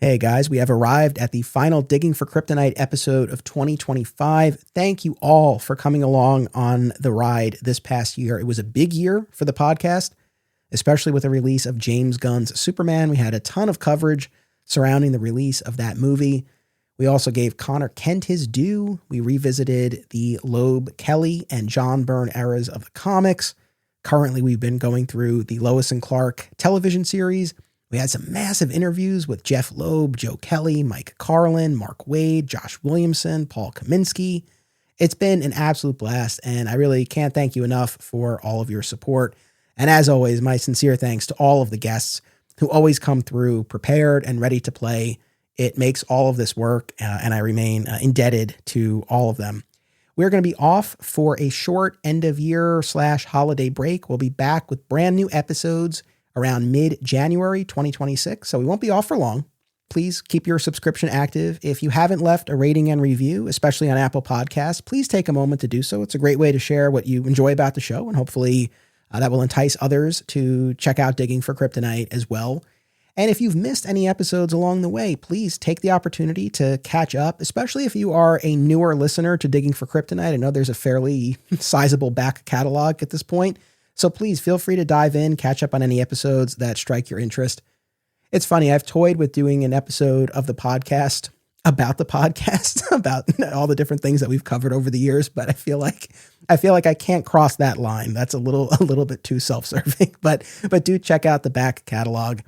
Hey guys, we have arrived at the final Digging for Kryptonite episode of 2025. Thank you all for coming along on the ride this past year. It was a big year for the podcast, especially with the release of James Gunn's Superman. We had a ton of coverage surrounding the release of that movie. We also gave Connor Kent his due. We revisited the Loeb, Kelly, and John Byrne eras of the comics. Currently, we've been going through the Lois and Clark television series. We had some massive interviews with Jeff Loeb, Joe Kelly, Mike Carlin, Mark Waid, Josh Williamson, Paul Kaminsky. It's been an absolute blast, and I really can't thank you enough for all of your support. And as always, my sincere thanks to all of the guests who always come through prepared and ready to play. It makes all of this work, and I remain indebted to all of them. We're going to be off for a short end-of-year/holiday break. We'll be back with brand new episodes around mid-January 2026, so we won't be off for long. Please keep your subscription active. If you haven't left a rating and review, especially on Apple Podcasts, please take a moment to do so. It's a great way to share what you enjoy about the show, and hopefully that will entice others to check out Digging for Kryptonite as well. And if you've missed any episodes along the way, please take the opportunity to catch up, especially if you are a newer listener to Digging for Kryptonite. I know there's a fairly sizable back catalog at this point. So please feel free to dive in, catch up on any episodes that strike your interest. It's funny, I've toyed with doing an episode of the podcast, about all the different things that we've covered over the years, but I feel like I can't cross that line. That's a little bit too self-serving, but do check out the back catalog.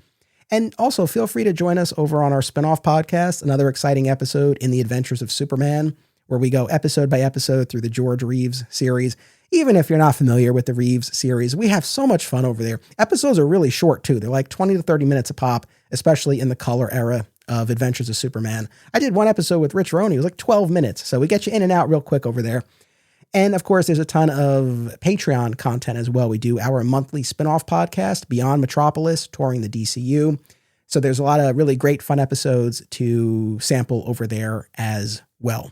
And also feel free to join us over on our spinoff podcast, another exciting episode in the Adventures of Superman, where we go episode by episode through the George Reeves series. Even if you're not familiar with the Reeves series, we have so much fun over there. Episodes are really short too. They're like 20 to 30 minutes a pop, especially in the color era of Adventures of Superman. I did one episode with Rich Roney. It was like 12 minutes. So we get you in and out real quick over there. And of course, there's a ton of Patreon content as well. We do our monthly spinoff podcast, Beyond Metropolis, touring the DCU. So there's a lot of really great fun episodes to sample over there as well.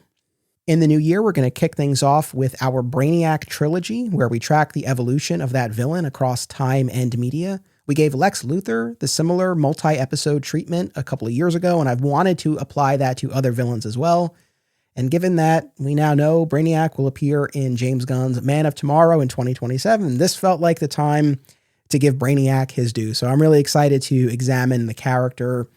In the new year, we're going to kick things off with our Brainiac trilogy, where we track the evolution of that villain across time and media. We gave Lex Luthor the similar multi-episode treatment a couple of years ago, and I've wanted to apply that to other villains as well. And given that we now know Brainiac will appear in James Gunn's Man of Tomorrow in 2027, this felt like the time to give Brainiac his due. So I'm really excited to examine the character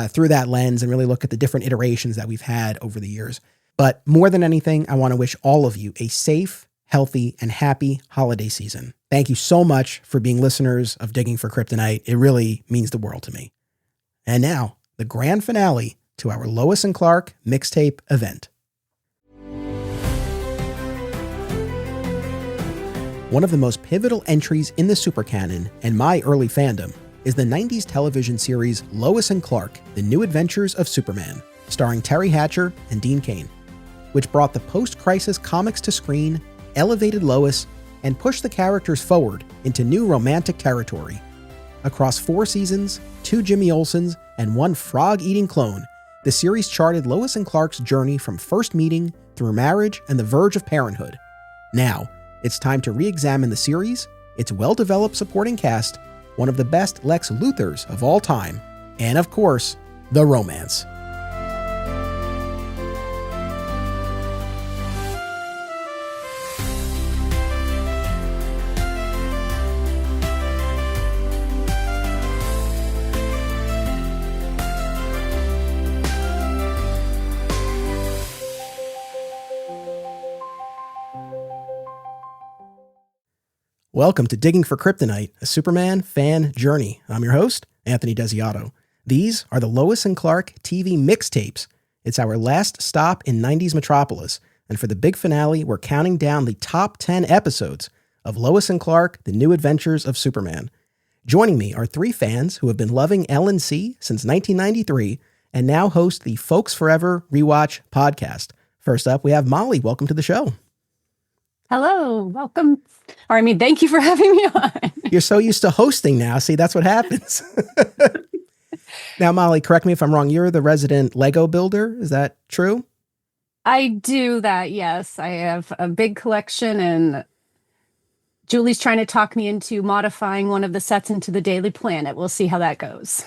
through that lens and really look at the different iterations that we've had over the years. But more than anything, I want to wish all of you a safe, healthy, and happy holiday season. Thank you so much for being listeners of Digging for Kryptonite. It really means the world to me. And now, the grand finale to our Lois and Clark mixtape event. One of the most pivotal entries in the supercanon and my early fandom is the 90s television series Lois and Clark, The New Adventures of Superman, starring Terry Hatcher and Dean Cain, which brought the post-crisis comics to screen, elevated Lois, and pushed the characters forward into new romantic territory. Across 4 seasons, 2 Jimmy Olsens, and 1 frog-eating clone, the series charted Lois and Clark's journey from first meeting through marriage and the verge of parenthood. Now, it's time to re-examine the series, its well-developed supporting cast, one of the best Lex Luthors of all time, and of course, the romance. Welcome to Digging for Kryptonite, a Superman fan journey. I'm your host, Anthony Desiato. These are the Lois and Clark TV mixtapes. It's our last stop in 90s Metropolis, and for the big finale, we're counting down the top 10 episodes of Lois and Clark, The New Adventures of Superman. Joining me are 3 fans who have been loving L&C since 1993 and now host the Folks Forever Rewatch podcast. First up, we have Molly. Welcome to the show. Hello, welcome. Thank you for having me on. You're so used to hosting now. See, that's what happens. Now, Molly, correct me if I'm wrong. You're the resident Lego builder. Is that true? I do that, yes. I have a big collection, and Julie's trying to talk me into modifying one of the sets into the Daily Planet. We'll see how that goes.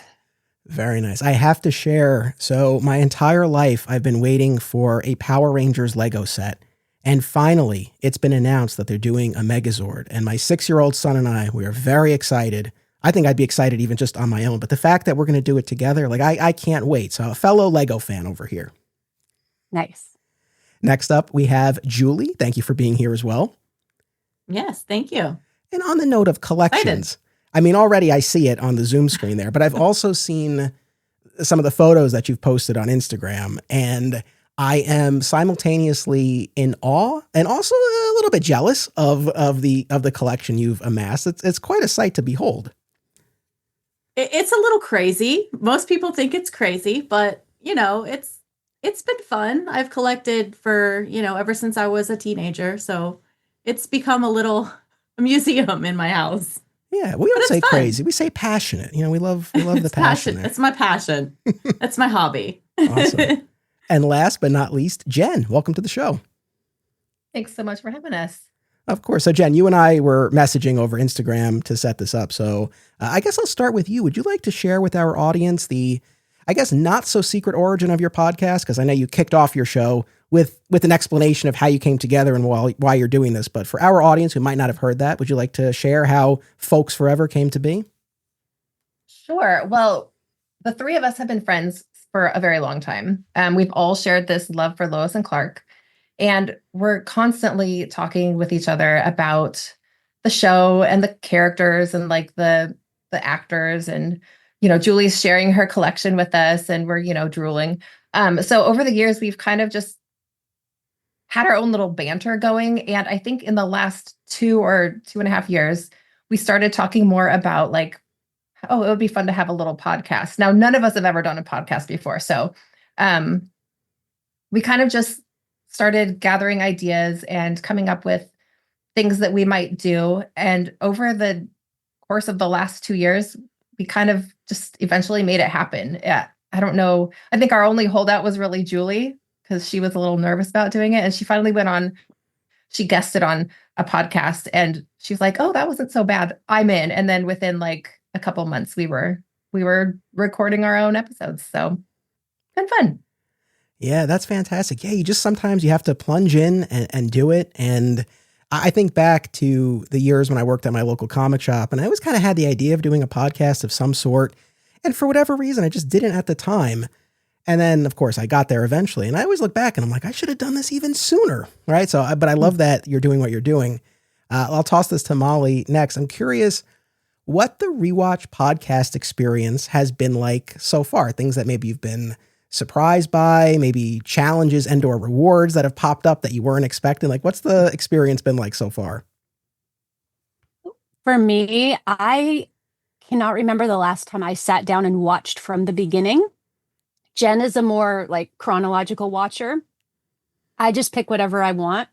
Very nice. I have to share. So my entire life, I've been waiting for a Power Rangers Lego set. And finally, it's been announced that they're doing a Megazord. And my 6-year-old son and I, we are very excited. I think I'd be excited even just on my own. But the fact that we're going to do it together, like I can't wait. So a fellow Lego fan over here. Nice. Next up, we have Julie. Thank you for being here as well. Yes, thank you. And on the note of collections, I mean, already I see it on the Zoom screen there, but I've also seen some of the photos that you've posted on Instagram, and I am simultaneously in awe and also a little bit jealous of the collection you've amassed. It's quite a sight to behold. It's a little crazy. Most people think it's crazy, but it's been fun. I've collected for, ever since I was a teenager, so it's become a museum in my house. Yeah, we don't say crazy. We say passionate. We love the passion. It's my passion. That's my hobby. Awesome. And last but not least, Jen, welcome to the show. Thanks so much for having us. Of course. So Jen, you and I were messaging over Instagram to set this up. So I guess I'll start with you. Would you like to share with our audience the, I guess, not so secret origin of your podcast? Because I know you kicked off your show with an explanation of how you came together and why you're doing this. But for our audience who might not have heard that, would you like to share how Folks Forever came to be? Sure. Well, the three of us have been friends for a very long time. We've all shared this love for Lois and Clark, and we're constantly talking with each other about the show and the characters and like the actors, and Julie's sharing her collection with us, and we're drooling. So over the years, we've kind of just had our own little banter going, and I think in the last 2 or 2.5 years, we started talking more about like, oh, it would be fun to have a little podcast. Now, none of us have ever done a podcast before. So we kind of just started gathering ideas and coming up with things that we might do. And over the course of the last 2 years, we kind of just eventually made it happen. Yeah, I don't know. I think our only holdout was really Julie, because she was a little nervous about doing it. And she finally she guested on a podcast, and she was like, oh, that wasn't so bad. I'm in. And then within like a couple months, we were recording our own episodes. So been fun. Yeah, that's fantastic. Yeah, sometimes you have to plunge in and do it. And I think back to the years when I worked at my local comic shop, and I always kind of had the idea of doing a podcast of some sort. And for whatever reason, I just didn't at the time. And then, of course, I got there eventually. And I always look back and I'm like, I should have done this even sooner. Right. But I love that you're doing what you're doing. I'll toss this to Molly next. I'm curious what the Rewatch podcast experience has been like so far. Things that maybe you've been surprised by, maybe challenges and or rewards that have popped up that you weren't expecting. Like, what's the experience been like so far? For me, I cannot remember the last time I sat down and watched from the beginning. Jen is a more like chronological watcher. I just pick whatever I want,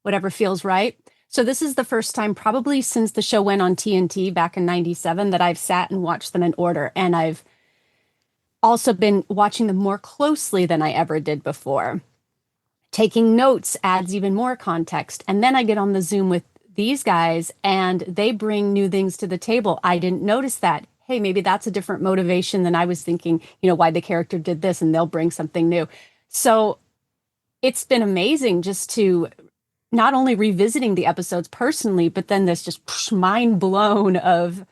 whatever feels right. So this is the first time probably since the show went on TNT back in 97 that I've sat and watched them in order. And I've also been watching them more closely than I ever did before. Taking notes adds even more context. And then I get on the Zoom with these guys and they bring new things to the table. I didn't notice that. Hey, maybe that's a different motivation than I was thinking, why the character did this, and they'll bring something new. So it's been amazing just to not only revisiting the episodes personally, but then this just mind blown of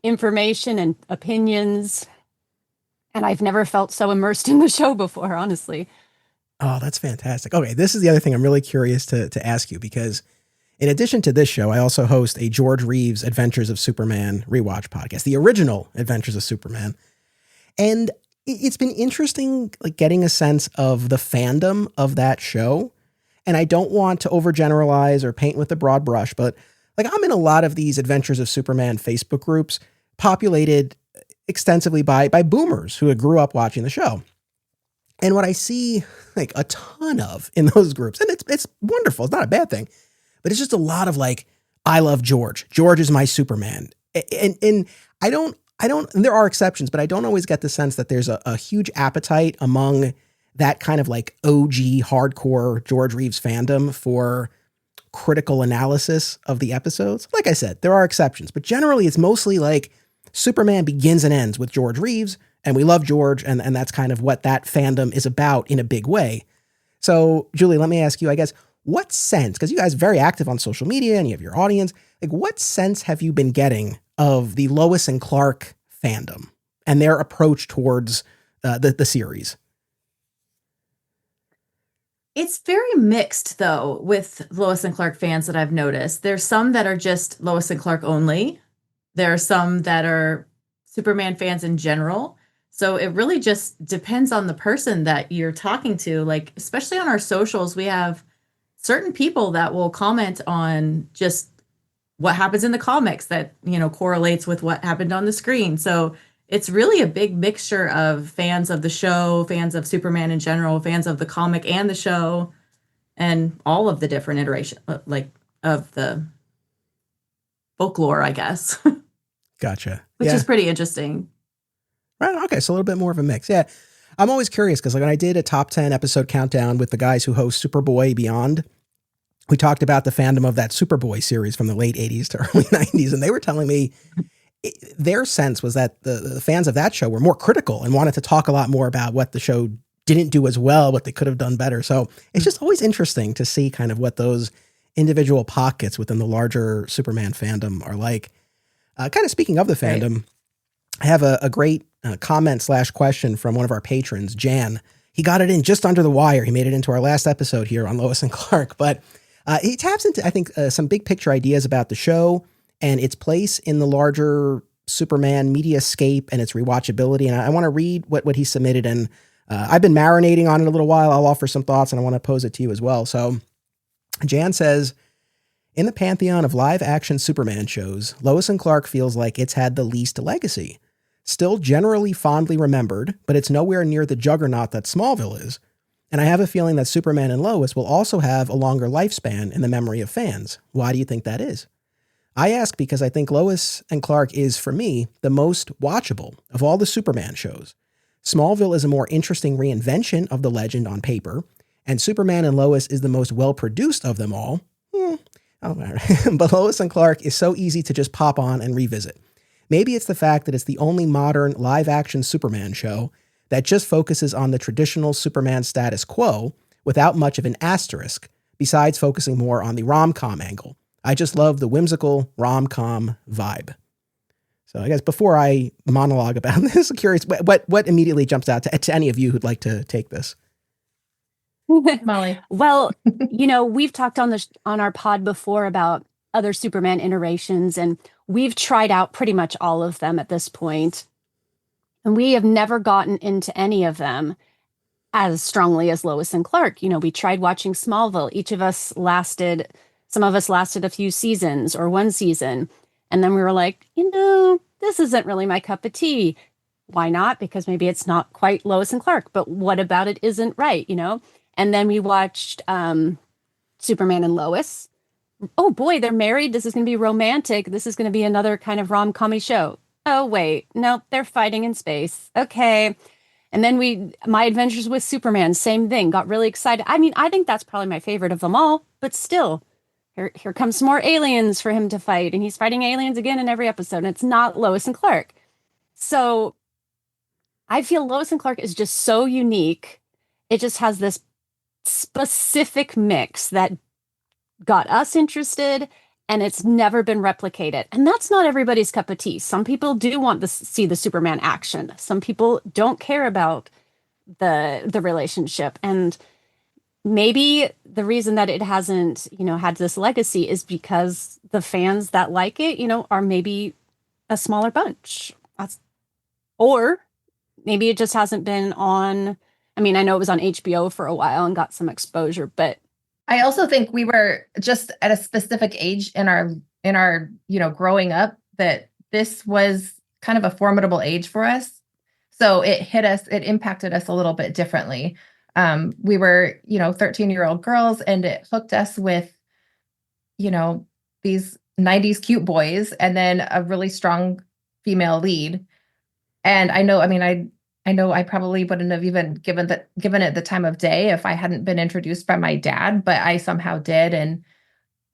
information and opinions. And I've never felt so immersed in the show before, honestly. Oh, that's fantastic. Okay, this is the other thing I'm really curious to ask you, because in addition to this show, I also host a George Reeves Adventures of Superman rewatch podcast, the original Adventures of Superman. And it's been interesting, like getting a sense of the fandom of that show. And I don't want to overgeneralize or paint with a broad brush, but like I'm in a lot of these Adventures of Superman Facebook groups populated extensively by boomers who had grew up watching the show. And what I see like a ton of in those groups, and it's wonderful, it's not a bad thing, but it's just a lot of like, I love George. George is my Superman. And I don't, and there are exceptions, but I don't always get the sense that there's a huge appetite among that kind of like OG hardcore George Reeves fandom for critical analysis of the episodes. Like I said, there are exceptions, but generally it's mostly like Superman begins and ends with George Reeves, And we love George, and that's kind of what that fandom is about in a big way. So, Julie, let me ask you, I guess, what sense, because you guys are very active on social media and you have your audience, like what sense have you been getting of the Lois and Clark fandom and their approach towards the series? It's very mixed, though, with Lois and Clark fans that I've noticed. There's some that are just Lois and Clark only. There are some that are Superman fans in general. So it really just depends on the person that you're talking to. Like, especially on our socials, we have certain people that will comment on just what happens in the comics that, correlates with what happened on the screen. So it's really a big mixture of fans of the show, fans of Superman in general, fans of the comic and the show, and all of the different iterations, like of the folklore, I guess. Gotcha. Which is pretty interesting. Right. Okay. So a little bit more of a mix. Yeah. I'm always curious because like when I did a top 10 episode countdown with the guys who host Superboy Beyond, we talked about the fandom of that Superboy series from the late 80s to early 90s. And they were telling me their sense was that the fans of that show were more critical and wanted to talk a lot more about what the show didn't do as well, what they could have done better. So it's just always interesting to see kind of what those individual pockets within the larger Superman fandom are like. Kind of speaking of the fandom, right. I have a great comment / question from one of our patrons, Jan. He got it in just under the wire. He made it into our last episode here on Lois and Clark, but he taps into, I think, some big picture ideas about the show and its place in the larger Superman mediascape and its rewatchability. And I want to read what he submitted. And I've been marinating on it a little while. I'll offer some thoughts and I want to pose it to you as well. So Jan says, in the pantheon of live-action Superman shows, Lois and Clark feels like it's had the least legacy. Still generally fondly remembered, but it's nowhere near the juggernaut that Smallville is. And I have a feeling that Superman and Lois will also have a longer lifespan in the memory of fans. Why do you think that is? I ask because I think Lois and Clark is, for me, the most watchable of all the Superman shows. Smallville is a more interesting reinvention of the legend on paper, and Superman and Lois is the most well-produced of them all. But Lois and Clark is so easy to just pop on and revisit. Maybe it's the fact that it's the only modern live-action Superman show that just focuses on the traditional Superman status quo without much of an asterisk, besides focusing more on the rom-com angle. I just love the whimsical rom-com vibe. So I guess before I monologue about this, I'm curious, what immediately jumps out to any of you who'd like to take this? Molly. Well, we've talked on our pod before about other Superman iterations, and we've tried out pretty much all of them at this point. And we have never gotten into any of them as strongly as Lois and Clark. We tried watching Smallville. Some of us lasted a few seasons or one season. And then we were like, this isn't really my cup of tea. Why not? Because maybe it's not quite Lois and Clark, but what about it isn't right, And then we watched Superman and Lois. Oh boy, they're married. This is going to be romantic. This is going to be another kind of rom-com-y show. Oh wait, nope, they're fighting in space. Okay. And then My Adventures with Superman, same thing. Got really excited. I mean, I think that's probably my favorite of them all, but still, here comes some more aliens for him to fight. And he's fighting aliens again in every episode. And it's not Lois and Clark. So I feel Lois and Clark is just so unique. It just has this specific mix that got us interested, and it's never been replicated. And that's not everybody's cup of tea. Some people do want to see the Superman action. Some people don't care about the relationship. And maybe the reason that it hasn't, had this legacy is because the fans that like it, are maybe a smaller bunch. Or maybe it just hasn't been on. I mean, I know it was on HBO for a while and got some exposure, but I also think we were just at a specific age in our growing up that this was kind of a formidable age for us. So it impacted us a little bit differently. We were, 13-year-old girls, and it hooked us with, these 90s cute boys and then a really strong female lead. And I know I probably wouldn't have even given it the time of day if I hadn't been introduced by my dad, but I somehow did. And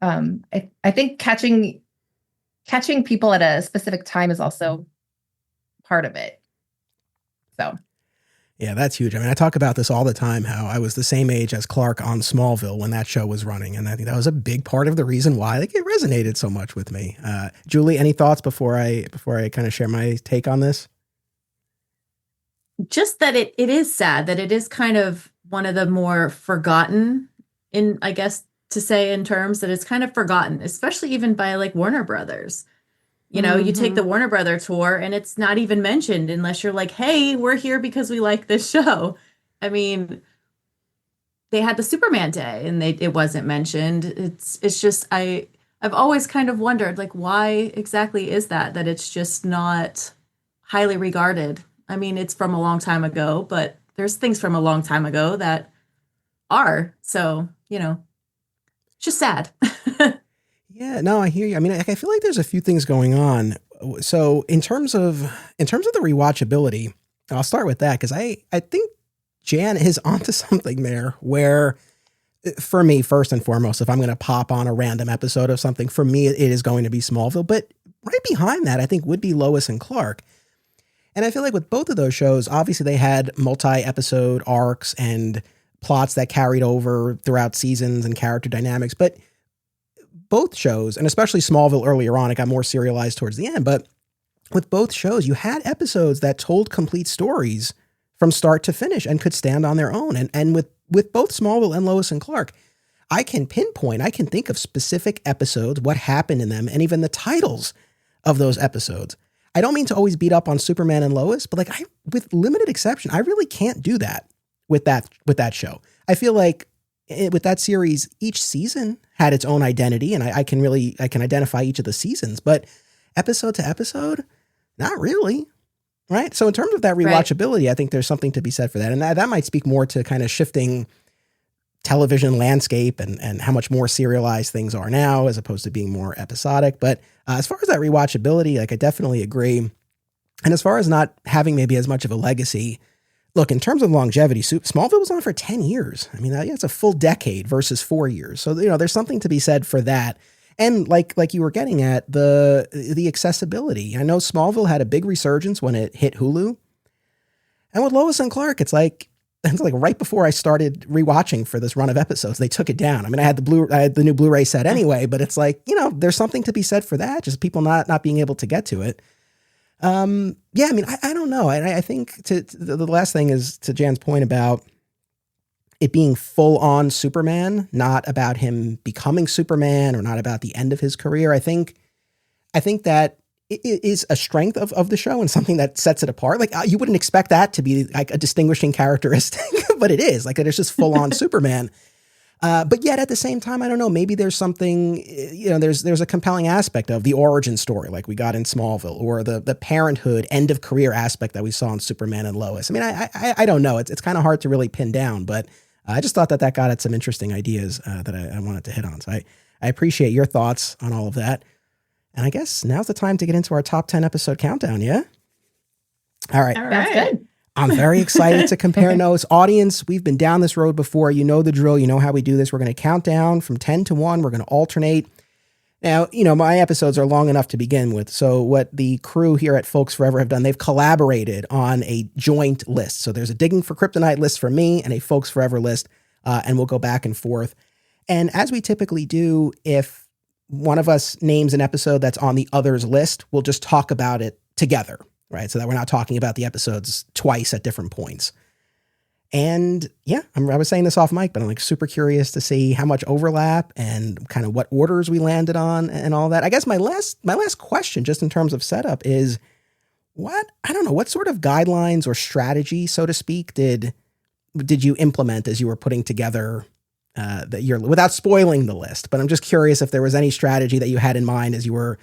I think catching people at a specific time is also part of it. So Yeah, that's huge. I mean, I talk about this all the time, how I was the same age as Clark on Smallville when that show was running. And I think that was a big part of the reason why like, it resonated so much with me. Julie, any thoughts before I kind of share my take on this? Just that it is sad that it is kind of one of the more forgotten in, I guess, to say in terms that it's kind of forgotten, especially even by like Warner Brothers. You take the Warner Brother tour and it's not even mentioned unless you're like, hey, we're here because we like this show. I mean, they had the Superman Day and it wasn't mentioned. It's just I've always kind of wondered like why exactly is that it's just not highly regarded. I mean, it's from a long time ago, but there's things from a long time ago that are. So, it's just sad. Yeah, no, I hear you. I mean, I feel like there's a few things going on. So in terms of the rewatchability, I'll start with that because I think Jan is onto something there where for me, first and foremost, if I'm going to pop on a random episode of something, for me, it is going to be Smallville. But right behind that, I think would be Lois and Clark. And I feel like with both of those shows, obviously they had multi-episode arcs and plots that carried over throughout seasons and character dynamics. But both shows, and especially Smallville earlier on, it got more serialized towards the end. But with both shows, you had episodes that told complete stories from start to finish and could stand on their own. And with both Smallville and Lois and Clark, I can think of specific episodes, what happened in them, and even the titles of those episodes. I don't mean to always beat up on Superman and Lois, but with limited exception, I really can't do that with that show. I feel like with that series, each season had its own identity, and I can identify each of the seasons, but episode to episode, not really. Right. So in terms of that rewatchability, I think there's something to be said for that. And that might speak more to kind of shifting television landscape and how much more serialized things are now as opposed to being more episodic. But as far as that rewatchability, I definitely agree. And as far as not having maybe as much of a legacy, look, in terms of longevity, Smallville was on for 10 years. I mean, it's a full decade versus 4 years. So, there's something to be said for that. And like you were getting at, the accessibility. I know Smallville had a big resurgence when it hit Hulu. And with Lois and Clark, it's like right before I started rewatching for this run of episodes, they took it down. I mean, I had the new Blu-ray set anyway, but it's like, there's something to be said for that. Just people not being able to get to it. Yeah, I mean, I don't know. I think the last thing is to Jan's point about it being full on Superman, not about him becoming Superman or not about the end of his career. I think that it is a strength of the show and something that sets it apart. Like you wouldn't expect that to be like a distinguishing characteristic, but it is like it's just full on Superman. But yet at the same time, I don't know, maybe there's something, there's a compelling aspect of the origin story like we got in Smallville or the parenthood end of career aspect that we saw in Superman and Lois. I mean, I don't know. It's kind of hard to really pin down, but I just thought that got at some interesting ideas that I wanted to hit on. So I appreciate your thoughts on all of that. And I guess now's the time to get into our top 10 episode countdown. Yeah. All right. That's good. I'm very excited to compare notes. Audience, we've been down this road before. You know the drill. You know how we do this. We're going to count down from 10 to 1. We're going to alternate. Now, my episodes are long enough to begin with. So what the crew here at Folks Forever have done, they've collaborated on a joint list. So there's a Digging for Kryptonite list for me and a Folks Forever list, and we'll go back and forth. And as we typically do, if one of us names an episode that's on the other's list, we'll just talk about it together, right? So that we're not talking about the episodes twice at different points. And yeah, I was saying this off mic, but I'm super curious to see how much overlap and kind of what orders we landed on and all that. I guess my last question, just in terms of setup, is what sort of guidelines or strategy, so to speak, did you implement as you were putting together without spoiling the list? But I'm just curious if there was any strategy that you had in mind as you were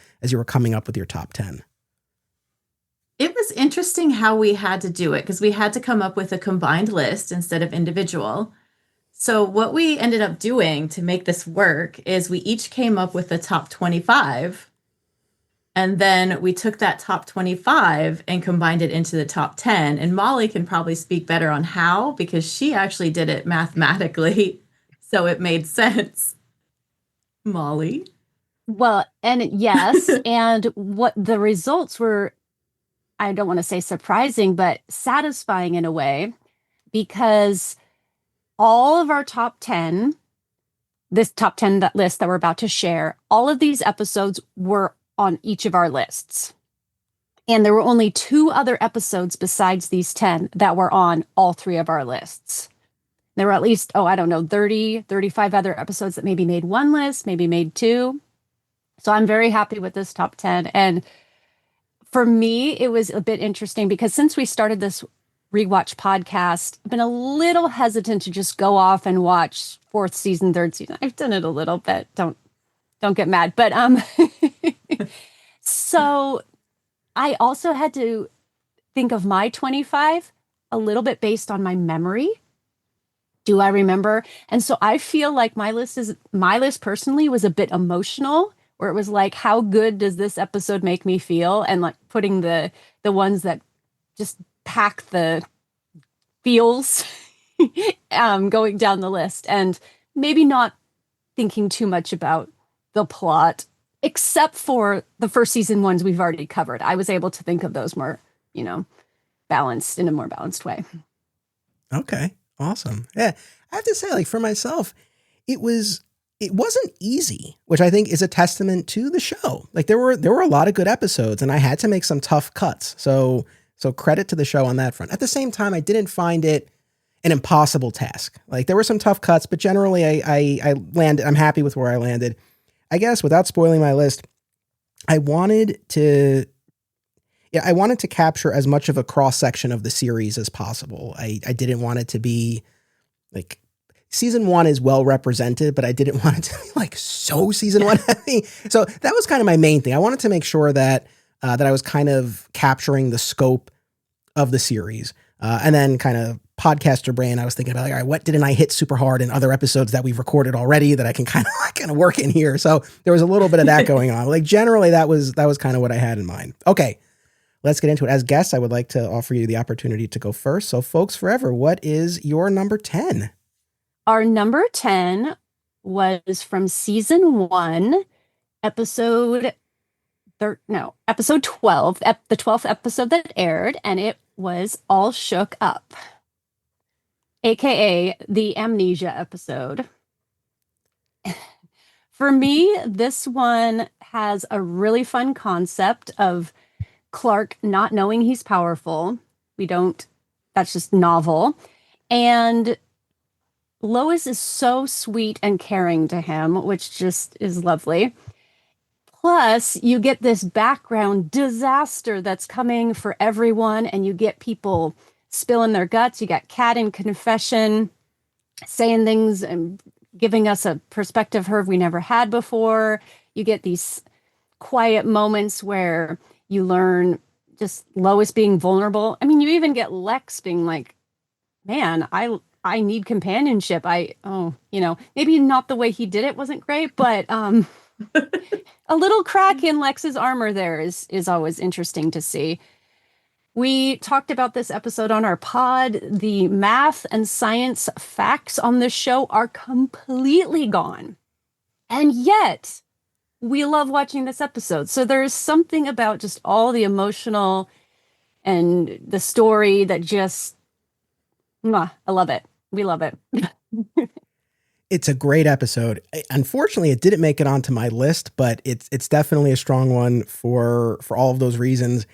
coming up with your top 10. It was interesting how we had to do it because we had to come up with a combined list instead of individual. So what we ended up doing to make this work is we each came up with the top 25. And then we took that top 25 and combined it into the top 10. And Molly can probably speak better on how, because she actually did it mathematically. So it made sense. Molly? Well, and yes, and what the results were I don't want to say surprising, but satisfying in a way, because all of our top 10, this top 10 list that we're about to share, all of these episodes were on each of our lists. And there were only 2 other episodes besides these 10 that were on all 3 of our lists. There were at least, 30, 35 other episodes that maybe made 1 list, maybe made 2. So I'm very happy with this top 10. And for me, it was a bit interesting because since we started this rewatch podcast, I've been a little hesitant to just go off and watch 4th season, 3rd season. I've done it a little bit. Don't get mad. But so I also had to think of my 25 a little bit based on my memory. Do I remember? And so I feel like my list personally was a bit emotional, where it was like, how good does this episode make me feel? And like putting the ones that just pack the feels going down the list, and maybe not thinking too much about the plot, except for the 1st season ones we've already covered. I was able to think of those more, balanced, in a more balanced way. Okay. Awesome. Yeah. I have to say, like, for myself, it wasn't easy, which I think is a testament to the show. Like, there were a lot of good episodes, and I had to make some tough cuts. So credit to the show on that front. At the same time, I didn't find it an impossible task. Like, there were some tough cuts, but generally I landed, I'm happy with where I landed. I guess without spoiling my list, I wanted to capture as much of a cross section of the series as possible. I didn't want it to be like, season 1 is well represented, but I didn't want it to be like so season 1 heavy. So that was kind of my main thing. I wanted to make sure that I was kind of capturing the scope of the series. And then kind of podcaster brain, I was thinking about, like, all right, what didn't I hit super hard in other episodes that we've recorded already that I can kind of work in here? So there was a little bit of that going on. Like, generally that was kind of what I had in mind. Okay, let's get into it. As guests, I would like to offer you the opportunity to go first. So Folks Forever, what is your number 10? Our number 10 was from season 1, episode 12, the 12th episode that aired, and it was All Shook Up, aka the amnesia episode. For me, this one has a really fun concept of Clark not knowing he's powerful. That's just novel. And Lois is so sweet and caring to him, which just is lovely. Plus, you get this background disaster that's coming for everyone, and you get people spilling their guts. You got Kat in confession, saying things and giving us a perspective we never had before. You get these quiet moments where you learn just Lois being vulnerable. I mean, you even get Lex being like, man, I need companionship. Maybe not the way he did it wasn't great, but a little crack in Lex's armor there is always interesting to see. We talked about this episode on our pod. The math and science facts on this show are completely gone. And yet, we love watching this episode. So there's something about just all the emotional and the story that just, I love it. We love it. It's a great episode. Unfortunately, it didn't make it onto my list, but it's definitely a strong one for all of those reasons.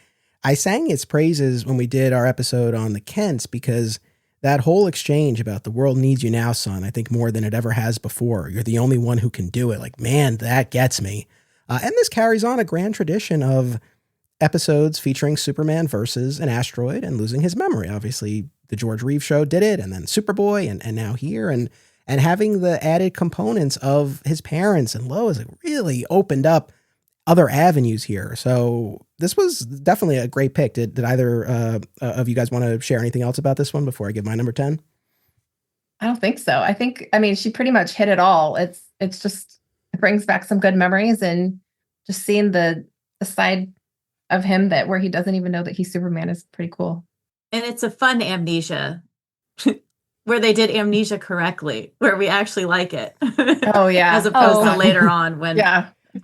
I sang its praises when we did our episode on the Kents, because that whole exchange about the world needs you now, son, I think more than it ever has before. You're the only one who can do it. Like, man, that gets me. And this carries on a grand tradition of episodes featuring Superman versus an asteroid and losing his memory. Obviously, the George Reeves show did it, and then Superboy, and now here, and having the added components of his parents and Lois really opened up other avenues here. So this was definitely a great pick. Did either of you guys want to share anything else about this one before I give my number 10? I don't think so. I mean, she pretty much hit it all. It's just, it brings back some good memories, and just seeing the side of him where he doesn't even know that he's Superman is pretty cool. And it's a fun amnesia where they did amnesia correctly, where we actually like it. Oh, yeah. As opposed to later on when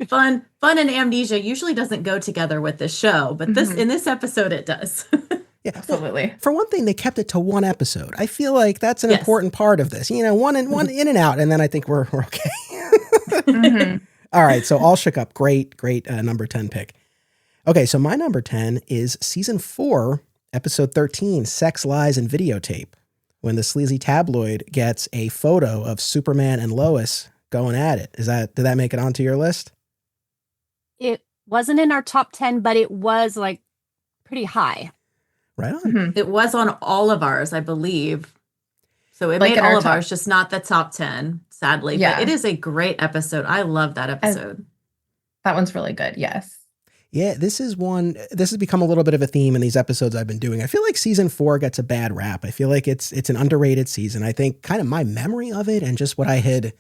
Fun and amnesia usually doesn't go together with this show, but in this episode it does. Yeah, Absolutely. Well, for one thing, they kept it to one episode. I feel like that's an important part of this. One in and out, and then I think we're okay. All right, so all shook up. Great number 10 pick. Okay, so my number 10 is season 4, episode 13, Sex, Lies, and Videotape, when the sleazy tabloid gets a photo of Superman and Lois going at it. Did that make it onto your list? It wasn't in our top 10, but it was like pretty high. Right on. It was on all of ours, I believe. So it made all of ours, just not the top 10, sadly. Yeah. But it is a great episode. I love that episode. That one's really good. Yes. Yeah, this has become a little bit of a theme in these episodes I've been doing. I feel like season 4 gets a bad rap. I feel like it's an underrated season. I think kind of my memory of it and just what I had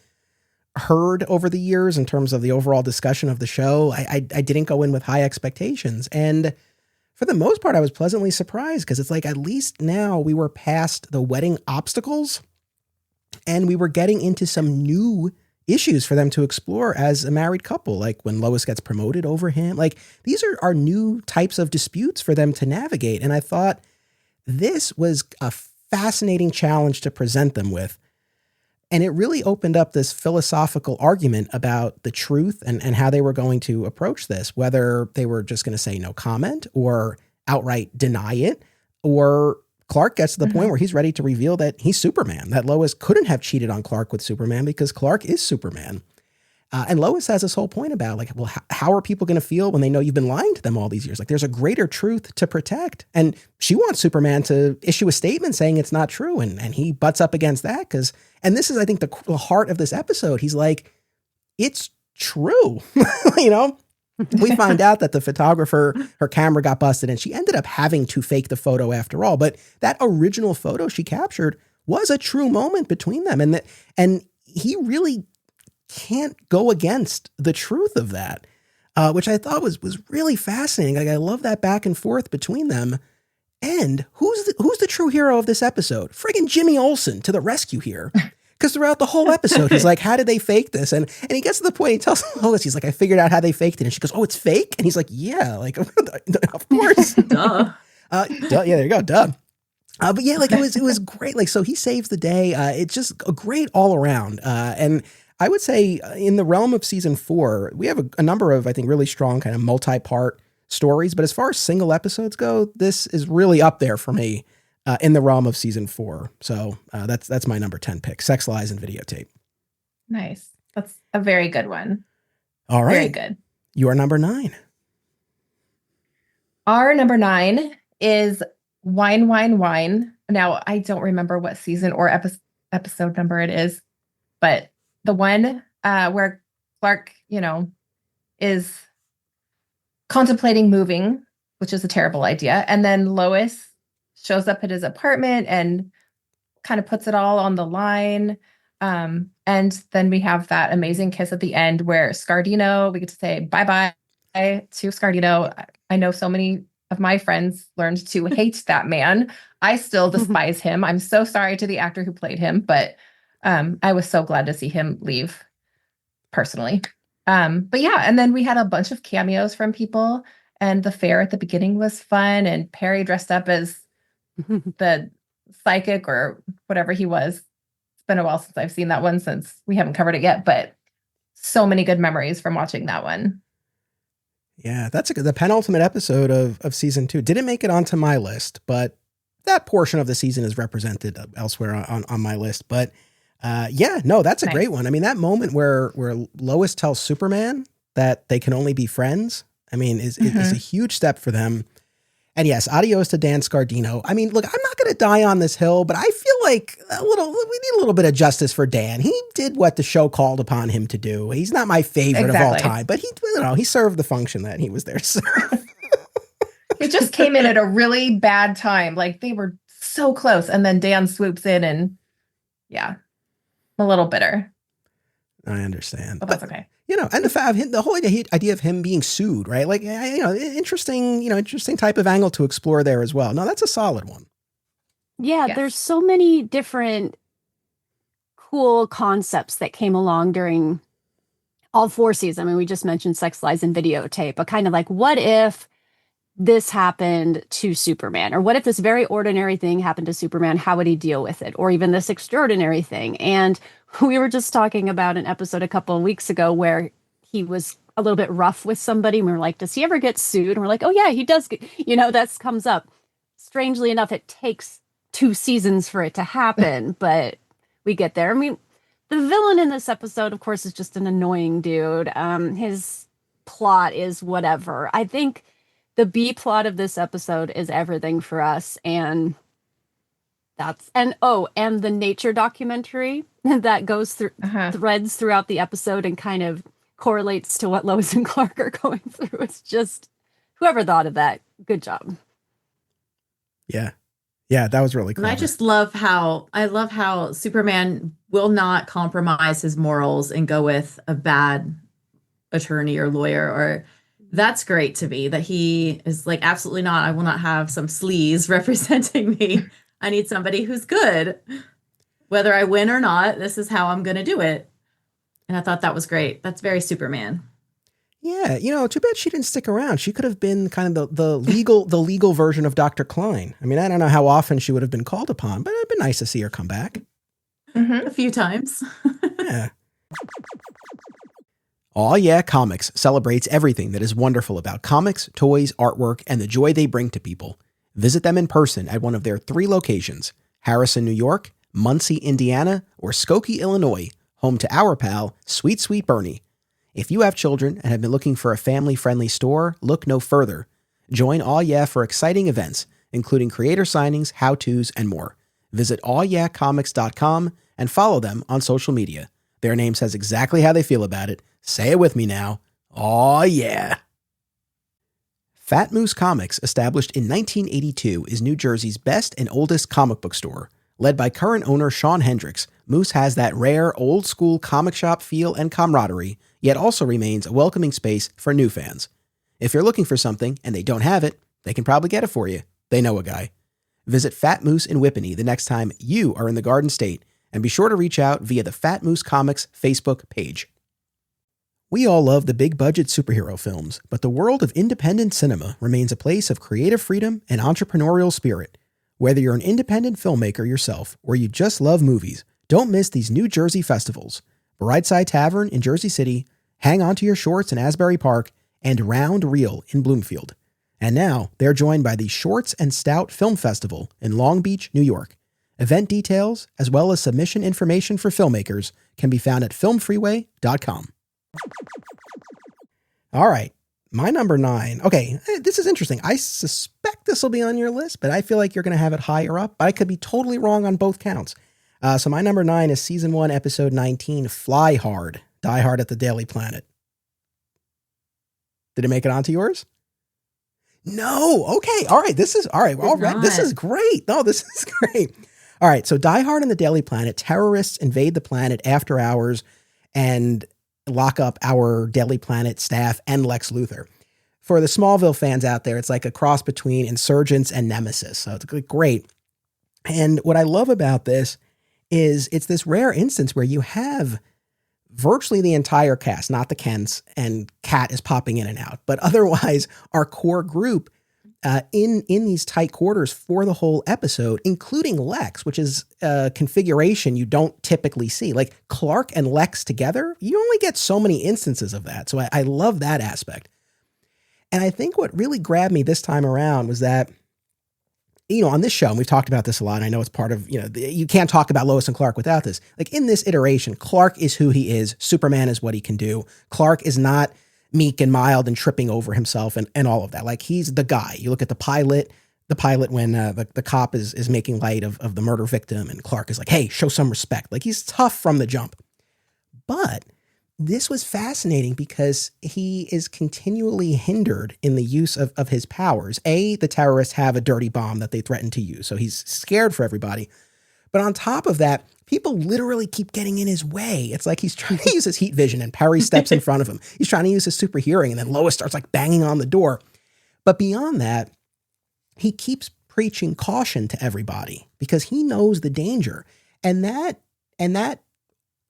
heard over the years in terms of the overall discussion of the show, I didn't go in with high expectations. And for the most part, I was pleasantly surprised because it's like at least now we were past the wedding obstacles and we were getting into some new issues for them to explore as a married couple, like when Lois gets promoted over him. Like these are new types of disputes for them to navigate. And I thought this was a fascinating challenge to present them with. And it really opened up this philosophical argument about the truth and how they were going to approach this, whether they were just going to say no comment or outright deny it, or Clark gets to the point where he's ready to reveal that he's Superman, that Lois couldn't have cheated on Clark with Superman because Clark is Superman. And Lois has this whole point about like, well, how are people going to feel when they know you've been lying to them all these years? Like there's a greater truth to protect. And she wants Superman to issue a statement saying it's not true. And he butts up against that and this is, I think, the heart of this episode. He's like, it's true. We find out that the photographer, her camera got busted and she ended up having to fake the photo after all. But that original photo she captured was a true moment between them. And he really can't go against the truth of that, which I thought was really fascinating. Like I love that back and forth between them. And who's the true hero of this episode? Friggin' Jimmy Olsen to the rescue here. Because throughout the whole episode, he's like, how did they fake this? And he gets to the point, he tells Lois, he's like, I figured out how they faked it. And she goes, oh, it's fake? And he's like, yeah, like, of course. Duh. Yeah, there you go. Duh. But yeah, like it was great. Like, so he saves the day. It's just a great all around. And I would say in the realm of season 4, we have a number of, I think, really strong kind of multi-part stories. But as far as single episodes go, this is really up there for me in the realm of season 4. So that's my number 10 pick, Sex, Lies, and Videotape. Nice. That's a very good one. All right. Very good. Your number 9. Our number 9 is Wine, Wine, Wine. Now, I don't remember what season or episode number it is, but the one where Clark, is contemplating moving, which is a terrible idea. And then Lois shows up at his apartment and kind of puts it all on the line. And then we have that amazing kiss at the end where Scardino, we get to say bye-bye to Scardino. I know so many of my friends learned to hate that man. I still despise him. I'm so sorry to the actor who played him, but I was so glad to see him leave personally. But yeah, and then we had a bunch of cameos from people, and the fair at the beginning was fun, and Perry dressed up as the psychic or whatever he was. It's been a while since I've seen that one, since we haven't covered it yet, but so many good memories from watching that one. Yeah, that's the penultimate episode of season 2. Didn't make it onto my list, but that portion of the season is represented elsewhere on my list. But that's a great one. I mean, that moment where Lois tells Superman that they can only be friends, I mean, is a huge step for them. And yes, adios to Dan Scardino. I mean, look, I'm not going to die on this hill, but I feel like we need a little bit of justice for Dan. He did what the show called upon him to do. He's not my favorite of all time, but he served the function that he was there to serve. He just came in at a really bad time. Like they were so close. And then Dan swoops in and I'm a little bitter. I understand. But that's okay. And the whole idea of him being sued, right? Like, interesting type of angle to explore there as well. No, that's a solid one. Yeah, yes. There's so many different cool concepts that came along during all 4 seasons. I mean, we just mentioned Sex, Lies, and Videotape, but kind of like, what if this happened to Superman? Or what if this very ordinary thing happened to Superman? How would he deal with it? Or even this extraordinary thing? And we were just talking about an episode a couple of weeks ago where he was a little bit rough with somebody. And we were like, does he ever get sued? And we're like, oh yeah, he does. That comes up. Strangely enough, it takes 2 seasons for it to happen, but we get there. I mean, the villain in this episode, of course, is just an annoying dude. His plot is whatever. I think the B plot of this episode is everything for us. And and the nature documentary that goes through threads throughout the episode and kind of correlates to what Lois and Clark are going through. It's just, whoever thought of that, good job. Yeah. Yeah, that was really cool. And I just love how Superman will not compromise his morals and go with a bad attorney or lawyer. Or that's great to me, that he is like, absolutely not. I will not have some sleaze representing me. I need somebody who's good. Whether I win or not, this is how I'm going to do it. And I thought that was great. That's very Superman. Yeah, too bad she didn't stick around. She could have been kind of the legal version of Dr. Klein. I mean, I don't know how often she would have been called upon, but it'd been nice to see her come back. Mm-hmm. A few times. Yeah. Aw Yeah Comics celebrates everything that is wonderful about comics, toys, artwork, and the joy they bring to people. Visit them in person at one of their 3 locations, Harrison, New York, Muncie, Indiana, or Skokie, Illinois, home to our pal, Sweet Sweet Bernie. If you have children and have been looking for a family-friendly store, look no further. Join Aw Yeah for exciting events, including creator signings, how-tos, and more. Visit awyeahcomics.com and follow them on social media. Their name says exactly how they feel about it. Say it with me now. Aw yeah. Fat Moose Comics, established in 1982, is New Jersey's best and oldest comic book store. Led by current owner Sean Hendricks, Moose has that rare, old-school comic shop feel and camaraderie, yet also remains a welcoming space for new fans. If you're looking for something and they don't have it, they can probably get it for you. They know a guy. Visit Fat Moose in Whippany the next time you are in the Garden State, and be sure to reach out via the Fat Moose Comics Facebook page. We all love the big-budget superhero films, but the world of independent cinema remains a place of creative freedom and entrepreneurial spirit. Whether you're an independent filmmaker yourself or you just love movies, don't miss these New Jersey festivals. Brightside Tavern in Jersey City, Hang On to Your Shorts in Asbury Park, and Round Reel in Bloomfield. And now they're joined by the Shorts and Stout Film Festival in Long Beach, New York. Event details, as well as submission information for filmmakers, can be found at filmfreeway.com. All right, my number 9. Okay, this is interesting. I suspect this will be on your list, but I feel like you're going to have it higher up. But I could be totally wrong on both counts. So my number 9 is Season 1, Episode 19, Fly Hard, Die Hard at the Daily Planet. Did it make it onto yours? No. Okay. All right. This is all right. All right. This is great. No, this is great. All right. So Die Hard and the Daily Planet, terrorists invade the planet after hours and lock up our Daily Planet staff and Lex Luthor. For the Smallville fans out there, it's like a cross between Insurgents and Nemesis. So it's great. And what I love about this is it's this rare instance where you have virtually the entire cast, not the Kents, and Kat is popping in and out, but otherwise our core group in these tight quarters for the whole episode, including Lex, which is a configuration you don't typically see. Like Clark and Lex together, you only get so many instances of that. So I love that aspect. And I think what really grabbed me this time around was that, on this show, and we've talked about this a lot, and I know it's part of, you can't talk about Lois and Clark without this. Like in this iteration, Clark is who he is. Superman is what he can do. Clark is not meek and mild and tripping over himself and all of that. Like he's the guy. You look at the pilot when the cop is making light of the murder victim, and Clark is like, hey, show some respect. Like he's tough from the jump. But this was fascinating because he is continually hindered in the use of his powers. The terrorists have a dirty bomb that they threaten to use, so he's scared for everybody. But on top of that, people literally keep getting in his way. It's like he's trying to use his heat vision and Perry steps in front of him. He's trying to use his super hearing, and then Lois starts like banging on the door. But beyond that, he keeps preaching caution to everybody because he knows the danger. And that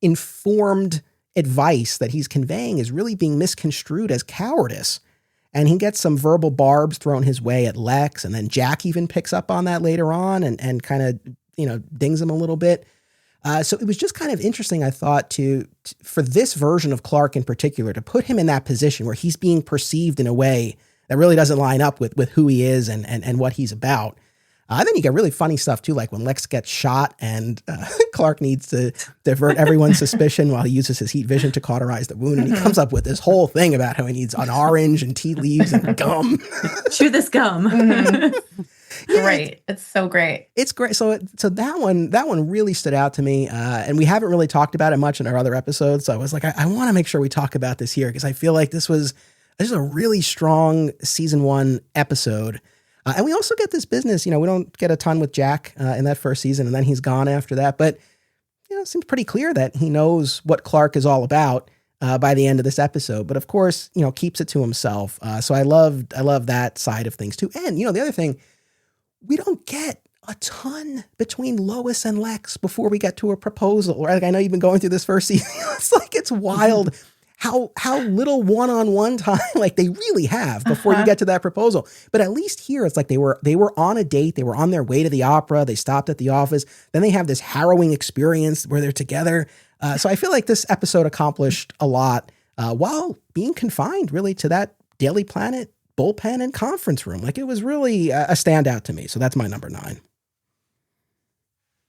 informed advice that he's conveying is really being misconstrued as cowardice. And he gets some verbal barbs thrown his way at Lex, and then Jack even picks up on that later on and kind of, dings him a little bit. So it was just kind of interesting, I thought, for this version of Clark in particular, to put him in that position where he's being perceived in a way that really doesn't line up with who he is and what he's about. Then you get really funny stuff too, like when Lex gets shot and Clark needs to divert everyone's suspicion while he uses his heat vision to cauterize the wound. And he comes up with this whole thing about how he needs an orange and tea leaves and gum. Chew this gum. Mm-hmm. Yeah, great. It's so great. It's great. So that one really stood out to me. And we haven't really talked about it much in our other episodes. So I was like, I want to make sure we talk about this here because I feel like this is a really strong season 1 episode. And we also get this business, we don't get a ton with Jack in that first season, and then he's gone after that. But, it seems pretty clear that he knows what Clark is all about by the end of this episode. But of course, keeps it to himself. So I love that side of things too. And, the other thing, we don't get a ton between Lois and Lex before we get to a proposal. Right? Like, I know you've been going through this first season. It's wild. How little one-on-one time like they really have before you get to that proposal. But at least here it's like they were on a date. They were on their way to the opera. They stopped at the office. Then they have this harrowing experience where they're together. So I feel like this episode accomplished a lot while being confined really to that Daily Planet bullpen and conference room. Like it was really a standout to me. So that's my number 9.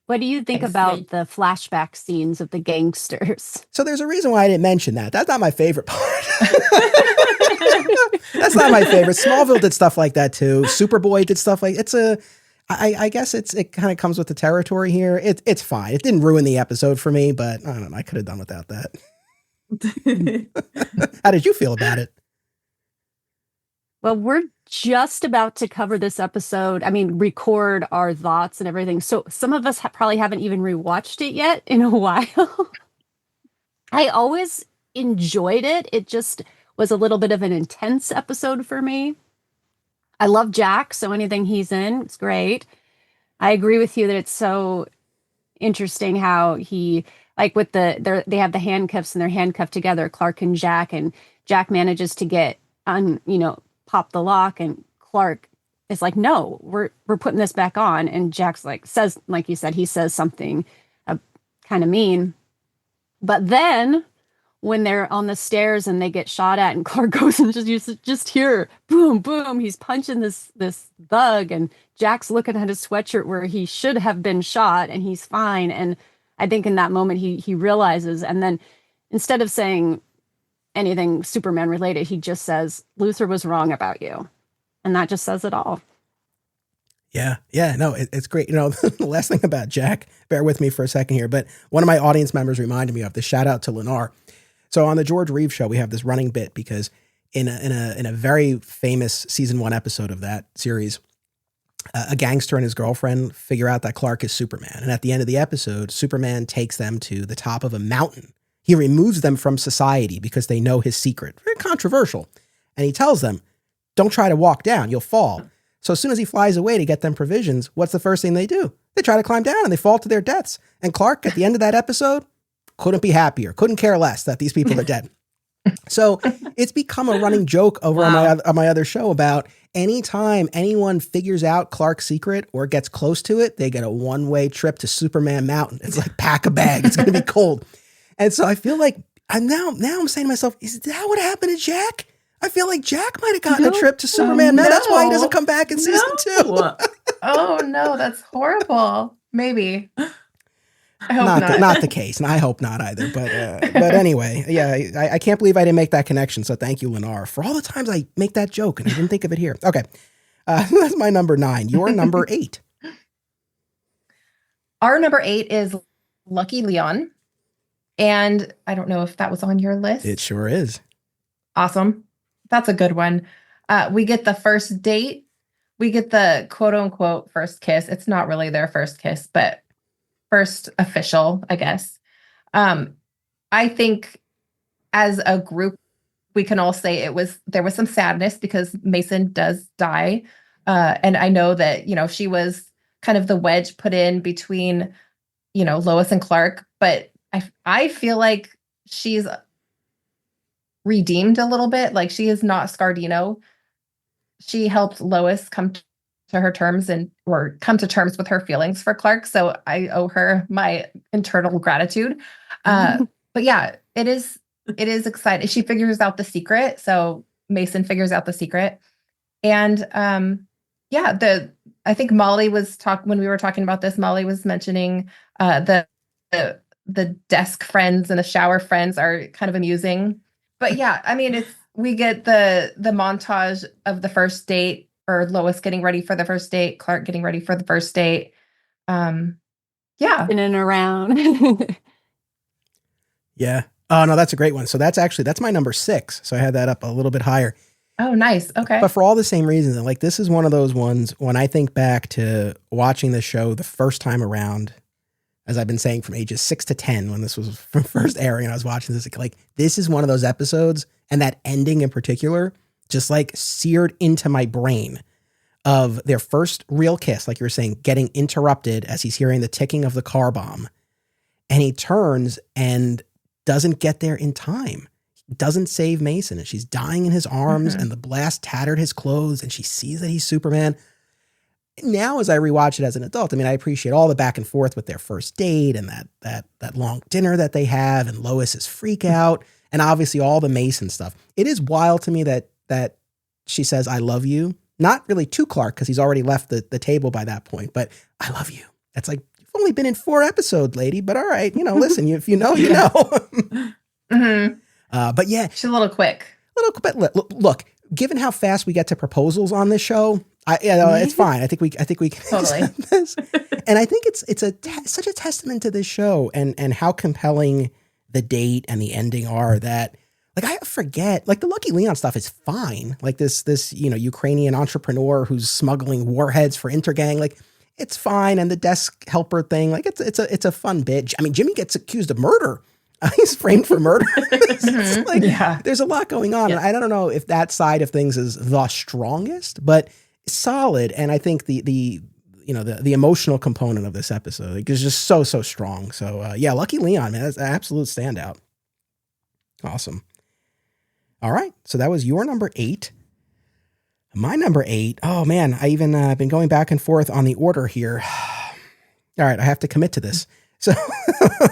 What do you think about the flashback scenes of the gangsters? So there's a reason why I didn't mention that. That's not my favorite part. That's not my favorite. Smallville did stuff like that too. Superboy did stuff like I guess it kind of comes with the territory here. It's fine. It didn't ruin the episode for me, but I don't know. I could have done without that. How did you feel about it? Well, we're just about to cover this episode. I mean, record our thoughts and everything. So some of us probably haven't even rewatched it yet in a while. I always enjoyed it. It just was a little bit of an intense episode for me. I love Jack, so anything he's in, it's great. I agree with you that it's so interesting how he, like with they have the handcuffs and they're handcuffed together, Clark and Jack manages to get pop the lock, and Clark is like, no, we're putting this back on. And Jack's says, like you said, he says something kind of mean. But then when they're on the stairs and they get shot at and Clark goes and just hear boom, boom, he's punching this thug, and Jack's looking at his sweatshirt where he should have been shot and he's fine. And I think in that moment he realizes, and then instead of saying anything Superman related, he just says, Luthor was wrong about you. And that just says it all. Yeah. No, it's great. The last thing about Jack, bear with me for a second here, but one of my audience members reminded me of this. Shout out to Lennar. So on the George Reeves show, we have this running bit because in a very famous season 1 episode of that series, a gangster and his girlfriend figure out that Clark is Superman. And at the end of the episode, Superman takes them to the top of a mountain. He removes them from society because they know his secret. Very controversial. And he tells them, don't try to walk down, you'll fall. So as soon as he flies away to get them provisions, what's the first thing they do? They try to climb down and they fall to their deaths. And Clark, at the end of that episode, couldn't be happier, couldn't care less that these people are dead. So it's become a running joke over on my other show about anytime anyone figures out Clark's secret or gets close to it, they get a one-way trip to Superman Mountain. It's like pack a bag. It's going to be cold. And so I feel like I'm saying to myself, is that what happened to Jack? I feel like Jack might have gotten a trip to Superman. No, that's why he doesn't come back in season 2. Oh no, that's horrible. Maybe. I hope not. Not the case, and I hope not either. But anyway, yeah, I can't believe I didn't make that connection. So thank you, Lennar, for all the times I make that joke and I didn't think of it here. Okay, that's my number 9. Your number 8. Our number 8 is Lucky Leon. And I don't know if that was on your list. It sure is. Awesome. That's a good one. We get the first date. We get the quote unquote first kiss. It's not really their first kiss, but first official, I guess. I think as a group, we can all say there was some sadness because Mason does die. And I know that, she was kind of the wedge put in between, Lois and Clark, but I feel like she's redeemed a little bit. Like, she is not Scardino. She helped Lois come to her terms or come to terms with her feelings for Clark. So I owe her my internal gratitude. But yeah, it is exciting. She figures out the secret. So Mason figures out the secret. And I think Molly was when we were talking about this, Molly was mentioning the desk friends and the shower friends are kind of amusing. But yeah, I mean, we get the montage of the first date, or Lois getting ready for the first date, Clark getting ready for the first date. Yeah. In and around. Yeah. Oh, no, that's a great one. So that's my number 6. So I had that up a little bit higher. Oh, nice. Okay. But for all the same reasons, like, this is one of those ones when I think back to watching the show the first time around, as I've been saying, from ages 6 to 10, when this was first airing and I was watching this, like, this is one of those episodes, and that ending in particular just like seared into my brain, of their first real kiss, like you were saying, getting interrupted as he's hearing the ticking of the car bomb, and he turns and doesn't get there in time. Doesn't save Mason, and she's dying in his arms, and the blast tattered his clothes, and she sees that he's Superman. Now, as I rewatch it as an adult, I mean, I appreciate all the back and forth with their first date and that long dinner that they have, and Lois's freak out, and obviously all the Mason stuff. It is wild to me that she says, "I love you," not really to Clark, because he's already left the table by that point, but "I love you." That's like, you've only been in 4 episodes, lady, but all right, listen, if you know, you know. But yeah, she's a little quick. Look, given how fast we get to proposals on this show, it's fine. I think we can totally accept this. And I think it's such a testament to this show and how compelling the date and the ending are, that, like, I forget, like, the Lucky Leon stuff is fine. Like this Ukrainian entrepreneur who's smuggling warheads for Intergang, like, it's fine. And the desk helper thing, like, it's a fun bit. I mean, Jimmy gets accused of murder. He's framed for murder. There's a lot going on. Yeah. And I don't know if that side of things is the strongest, but solid. And I think the emotional component of this episode is just so strong. So Lucky Leon, man, that's an absolute standout. Awesome. All right. So that was your number 8. My number 8. Oh man, I even been going back and forth on the order here. All right. I have to commit to this. So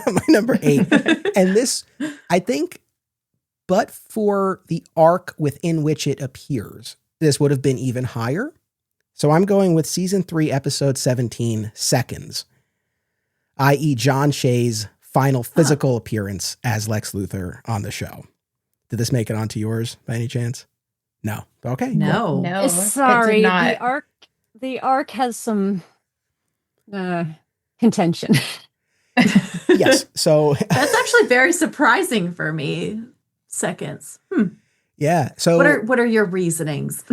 my number 8, and this, I think, but for the arc within which it appears, this would have been even higher. So I'm going with season 3, episode 17, Seconds, i.e. John Shea's final physical appearance as Lex Luthor on the show. Did this make it onto yours by any chance? No. Okay. No. Sorry. The arc has some contention. Yes. So that's actually very surprising for me. Seconds. Yeah. So what are your reasonings?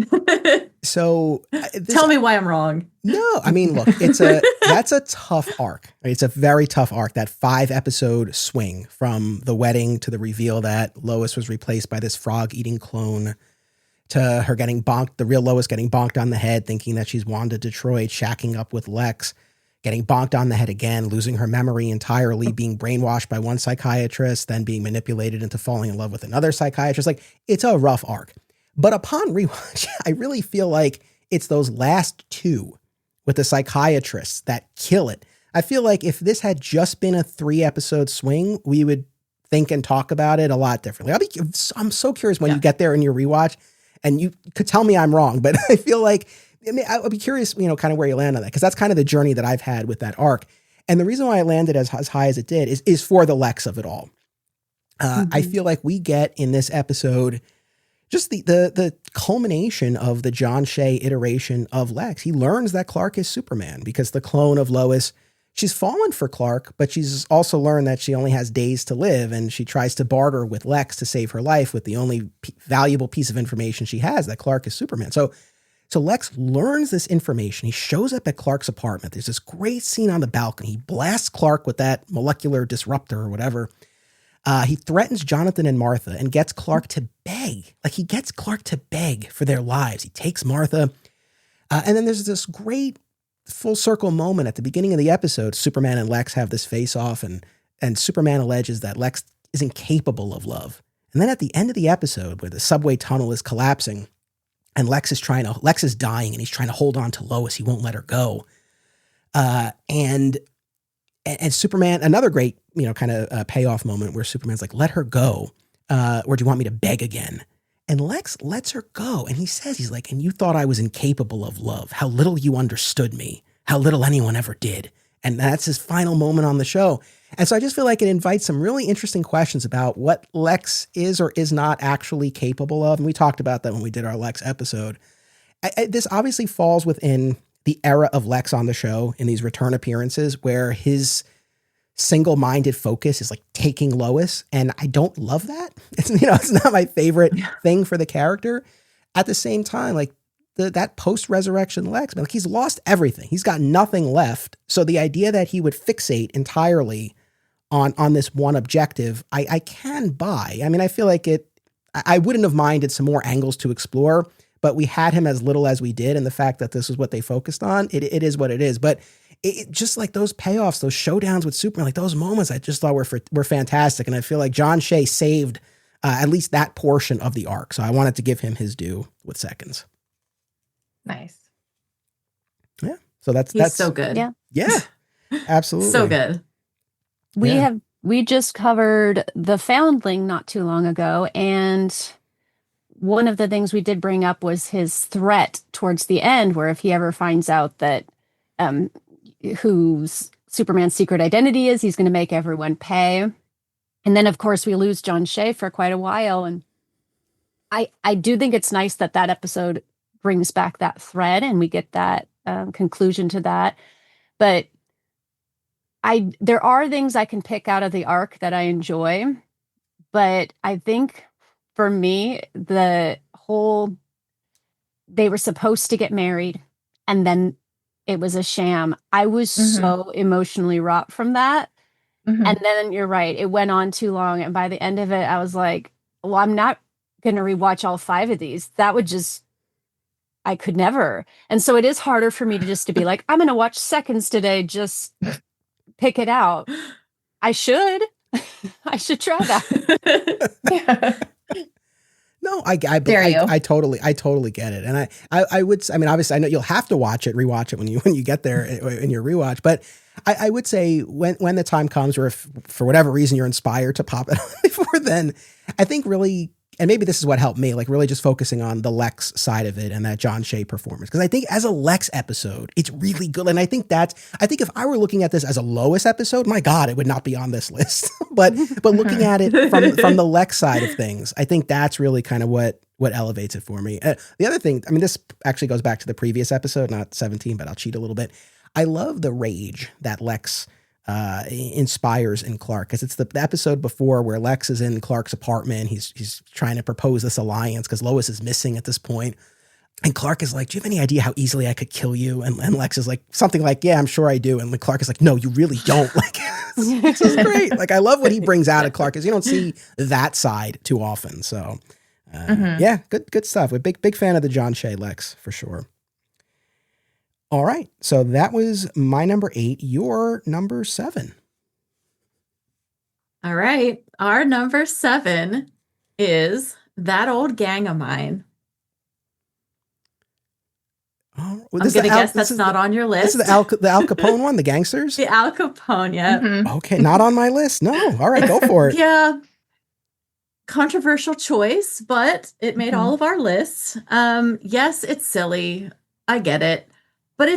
So tell me why I'm wrong. No, I mean, look, that's a tough arc. It's a very tough arc, that 5-episode swing from the wedding to the reveal that Lois was replaced by this frog-eating clone, to her getting bonked, the real Lois getting bonked on the head, thinking that she's Wanda Detroit, shacking up with Lex, getting bonked on the head again, losing her memory entirely, being brainwashed by one psychiatrist, then being manipulated into falling in love with another psychiatrist. Like, it's a rough arc. But upon rewatch, I really feel like it's those last 2 with the psychiatrists that kill it. I feel like if this had just been a 3-episode swing, we would think and talk about it a lot differently. I'm so curious when you get there in your rewatch, and you could tell me I'm wrong, but I feel like, I would be curious, kind of where you land on that, because that's kind of the journey that I've had with that arc. And the reason why I landed as high as it did is for the Lex of it all. I feel like we get in this episode just the culmination of the John Shea iteration of Lex. He learns that Clark is Superman because the clone of Lois, she's fallen for Clark, but she's also learned that she only has days to live, and she tries to barter with Lex to save her life with the only valuable piece of information she has, that Clark is Superman. So Lex learns this information. He shows up at Clark's apartment. There's this great scene on the balcony. He blasts Clark with that molecular disruptor or whatever. He threatens Jonathan and Martha and gets Clark to beg. Like, he gets Clark to beg for their lives. He takes Martha. And then there's this great full circle moment at the beginning of the episode. Superman and Lex have this face off, and Superman alleges that Lex is incapable of love. And then at the end of the episode where the subway tunnel is collapsing and Lex is dying and he's trying to hold on to Lois. He won't let her go. And Superman, another great, kind of payoff moment where Superman's like, let her go. Or do you want me to beg again? And Lex lets her go. And he says, he's like, and you thought I was incapable of love. How little you understood me. How little anyone ever did. And that's his final moment on the show. And so I just feel like it invites some really interesting questions about what Lex is or is not actually capable of. And we talked about that when we did our Lex episode. This obviously falls within the era of Lex on the show in these return appearances where his single-minded focus is like taking Lois. And I don't love that. It's not my favorite thing for the character. At the same time, like that post-resurrection Lex, man, like he's lost everything. He's got nothing left. So the idea that he would fixate entirely on this one objective, I can buy. I mean, I feel like I wouldn't have minded some more angles to explore, but we had him as little as we did. And the fact that this is what they focused on, it is what it is. But it just like those payoffs, those showdowns with Superman, like those moments I just thought were fantastic. And I feel like John Shea saved at least that portion of the arc. So I wanted to give him his due with seconds. Nice. Yeah. So that's so good. Yeah. Absolutely. So good. We just covered The Foundling not too long ago, and one of the things we did bring up was his threat towards the end, where if he ever finds out that whose Superman's secret identity is, he's going to make everyone pay. And then, of course, we lose John Shea for quite a while. And I do think it's nice that episode brings back that thread and we get that conclusion to that. But there are things I can pick out of the arc that I enjoy. But I think for me, they were supposed to get married and then it was a sham. I was so emotionally wrought from that. Mm-hmm. And then you're right. It went on too long. And by the end of it, I was like, well, I'm not going to rewatch all 5 of these. That would I could never. And so it is harder for me to be like, I'm going to watch seconds today. Just pick it out. I should try that. Yeah. No, I totally get it. And I would, obviously I know you'll have to rewatch it when you get there in your rewatch, but I would say when the time comes or if for whatever reason you're inspired to pop it on before then, I think really, and maybe this is what helped me, like really just focusing on the Lex side of it and that John Shea performance. Because I think as a Lex episode, it's really good. And I think if I were looking at this as a Lois episode, my God, it would not be on this list. but looking at it from the Lex side of things, I think that's really kind of what elevates it for me. The other thing, this actually goes back to the previous episode, not 17, but I'll cheat a little bit. I love the rage that Lex inspires in Clark, because it's the episode before where Lex is in Clark's apartment. He's trying to propose this alliance because Lois is missing at this point. And Clark is like, do you have any idea how easily I could kill you? And Lex is like, something like, yeah, I'm sure I do. And Clark is like, no, you really don't. Like, this is great. Like, I love what he brings out of Clark, because you don't see that side too often. So yeah, good stuff. We're big fan of the John Shea Lex for sure. All right. So that was my number 8, your number 7. All right. Our number 7 is That Old Gang of Mine. Oh, I'm going to guess that's not on your list. This is the Al Capone one, the gangsters? The Al Capone, yeah. Mm-hmm. Okay, not on my list. No. All right, go for it. Yeah. Controversial choice, but it made all of our lists. Yes, it's silly. I get it. But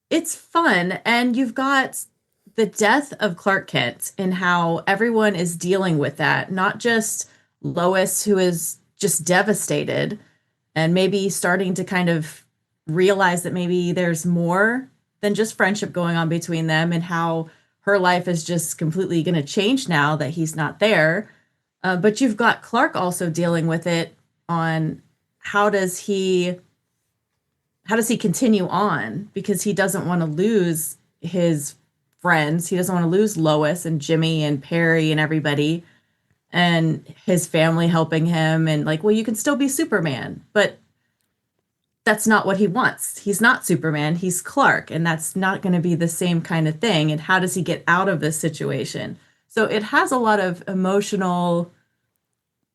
it's fun, and you've got the death of Clark Kent and how everyone is dealing with that. Not just Lois, who is just devastated and maybe starting to kind of realize that maybe there's more than just friendship going on between them, and how her life is just completely going to change now that he's not there. But you've got Clark also dealing with it on how does he continue on, because he doesn't want to lose his friends. He doesn't want to lose Lois and Jimmy and Perry and everybody and his family helping him. And like, well, you can still be Superman, but that's not what he wants. He's not Superman. He's Clark, and that's not going to be the same kind of thing. And how does he get out of this situation? So it has a lot of emotional,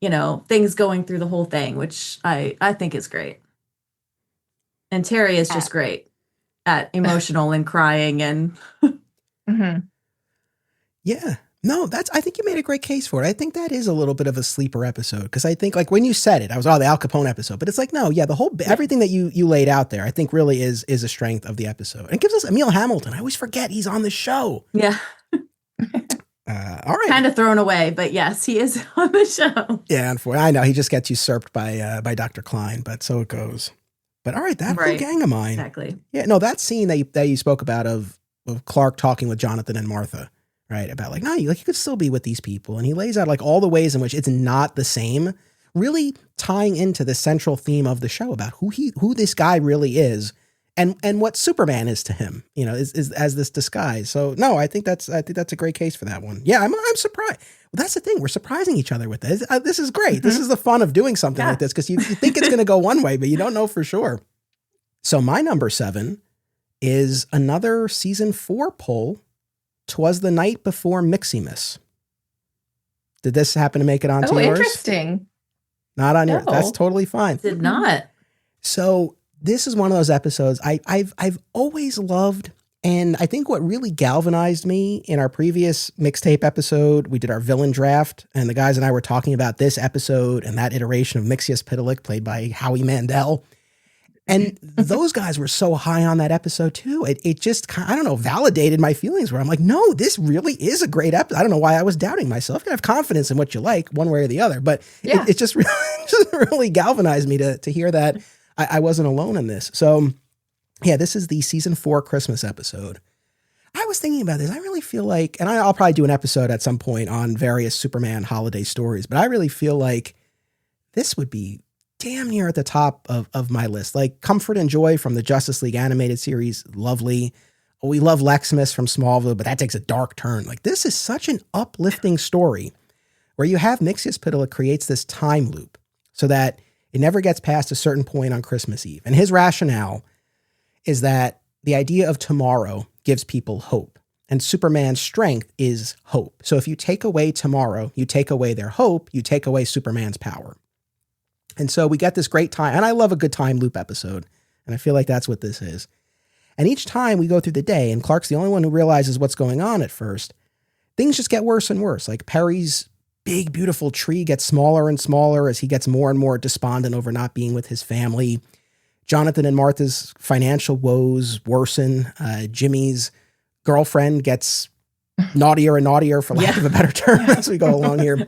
things going through the whole thing, which I think is great. And Terry is just great at emotional and crying and Yeah. No, I think you made a great case for it. I think that is a little bit of a sleeper episode because I think like when you said it, I was, the Al Capone episode, but it's like, no, yeah, the whole, everything that you laid out there, I think really is a strength of the episode. And it gives us Emil Hamilton. I always forget he's on the show. Yeah. All right. Kind of thrown away, but yes, he is on the show. Yeah, unfortunately, I know he just gets usurped by Dr. Klein, but so it goes. But all right, that whole gang of mine. Exactly. Yeah, no, that scene that you spoke about of Clark talking with Jonathan and Martha, right? About like, no, you could still be with these people. And he lays out like all the ways in which it's not the same, really tying into the central theme of the show about who this guy really is and what Superman is to him, is as this disguise. So no, I think that's a great case for that one. Yeah, I'm surprised. Well, that's the thing. We're surprising each other with this. This is great. Mm-hmm. This is the fun of doing something like this because you think it's going to go one way, but you don't know for sure. So my number 7 is another season 4 pull. 'Twas the Night Before Miximus. Did this happen to make it onto yours? Interesting. Not on yours. That's totally fine. Did not. So this is one of those episodes I've always loved. And I think what really galvanized me in our previous mixtape episode, we did our villain draft, and the guys and I were talking about this episode and that iteration of Mixius Pitalik, played by Howie Mandel. And those guys were so high on that episode too. It just, I don't know, validated my feelings where I'm like, no, this really is a great episode. I don't know why I was doubting myself. You can have confidence in what you like one way or the other, but it just really galvanized me to hear that I wasn't alone in this. So yeah, this is the season 4 Christmas episode. I was thinking about this. I really feel like, and I'll probably do an episode at some point on various Superman holiday stories, but I really feel like this would be damn near at the top of my list. Like Comfort and Joy from the Justice League animated series, lovely. We love Leximus from Smallville, but that takes a dark turn. Like this is such an uplifting story where you have Mixius Pitalik creates this time loop so that it never gets past a certain point on Christmas Eve. And his rationale is that the idea of tomorrow gives people hope. And Superman's strength is hope. So if you take away tomorrow, you take away their hope, you take away Superman's power. And so we get this great time, and I love a good time loop episode, and I feel like that's what this is. And each time we go through the day, and Clark's the only one who realizes what's going on at first, things just get worse and worse. Like Perry's big, beautiful tree gets smaller and smaller as he gets more and more despondent over not being with his family. Jonathan and Martha's financial woes worsen. Jimmy's girlfriend gets naughtier and naughtier, for lack of a better term, as we go along here.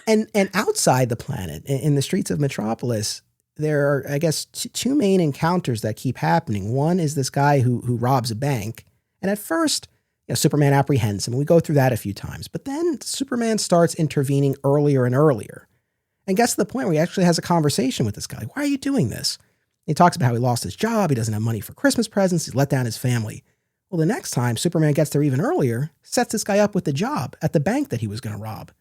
And outside the planet, in the streets of Metropolis, there are, I guess, two main encounters that keep happening. One is this guy who robs a bank. And at first, Superman apprehends him. We go through that a few times. But then Superman starts intervening earlier and earlier. And gets to the point where he actually has a conversation with this guy. Why are you doing this? He talks about how he lost his job. He doesn't have money for Christmas presents. He's let down his family. Well, the next time Superman gets there even earlier, sets this guy up with the job at the bank that he was going to rob.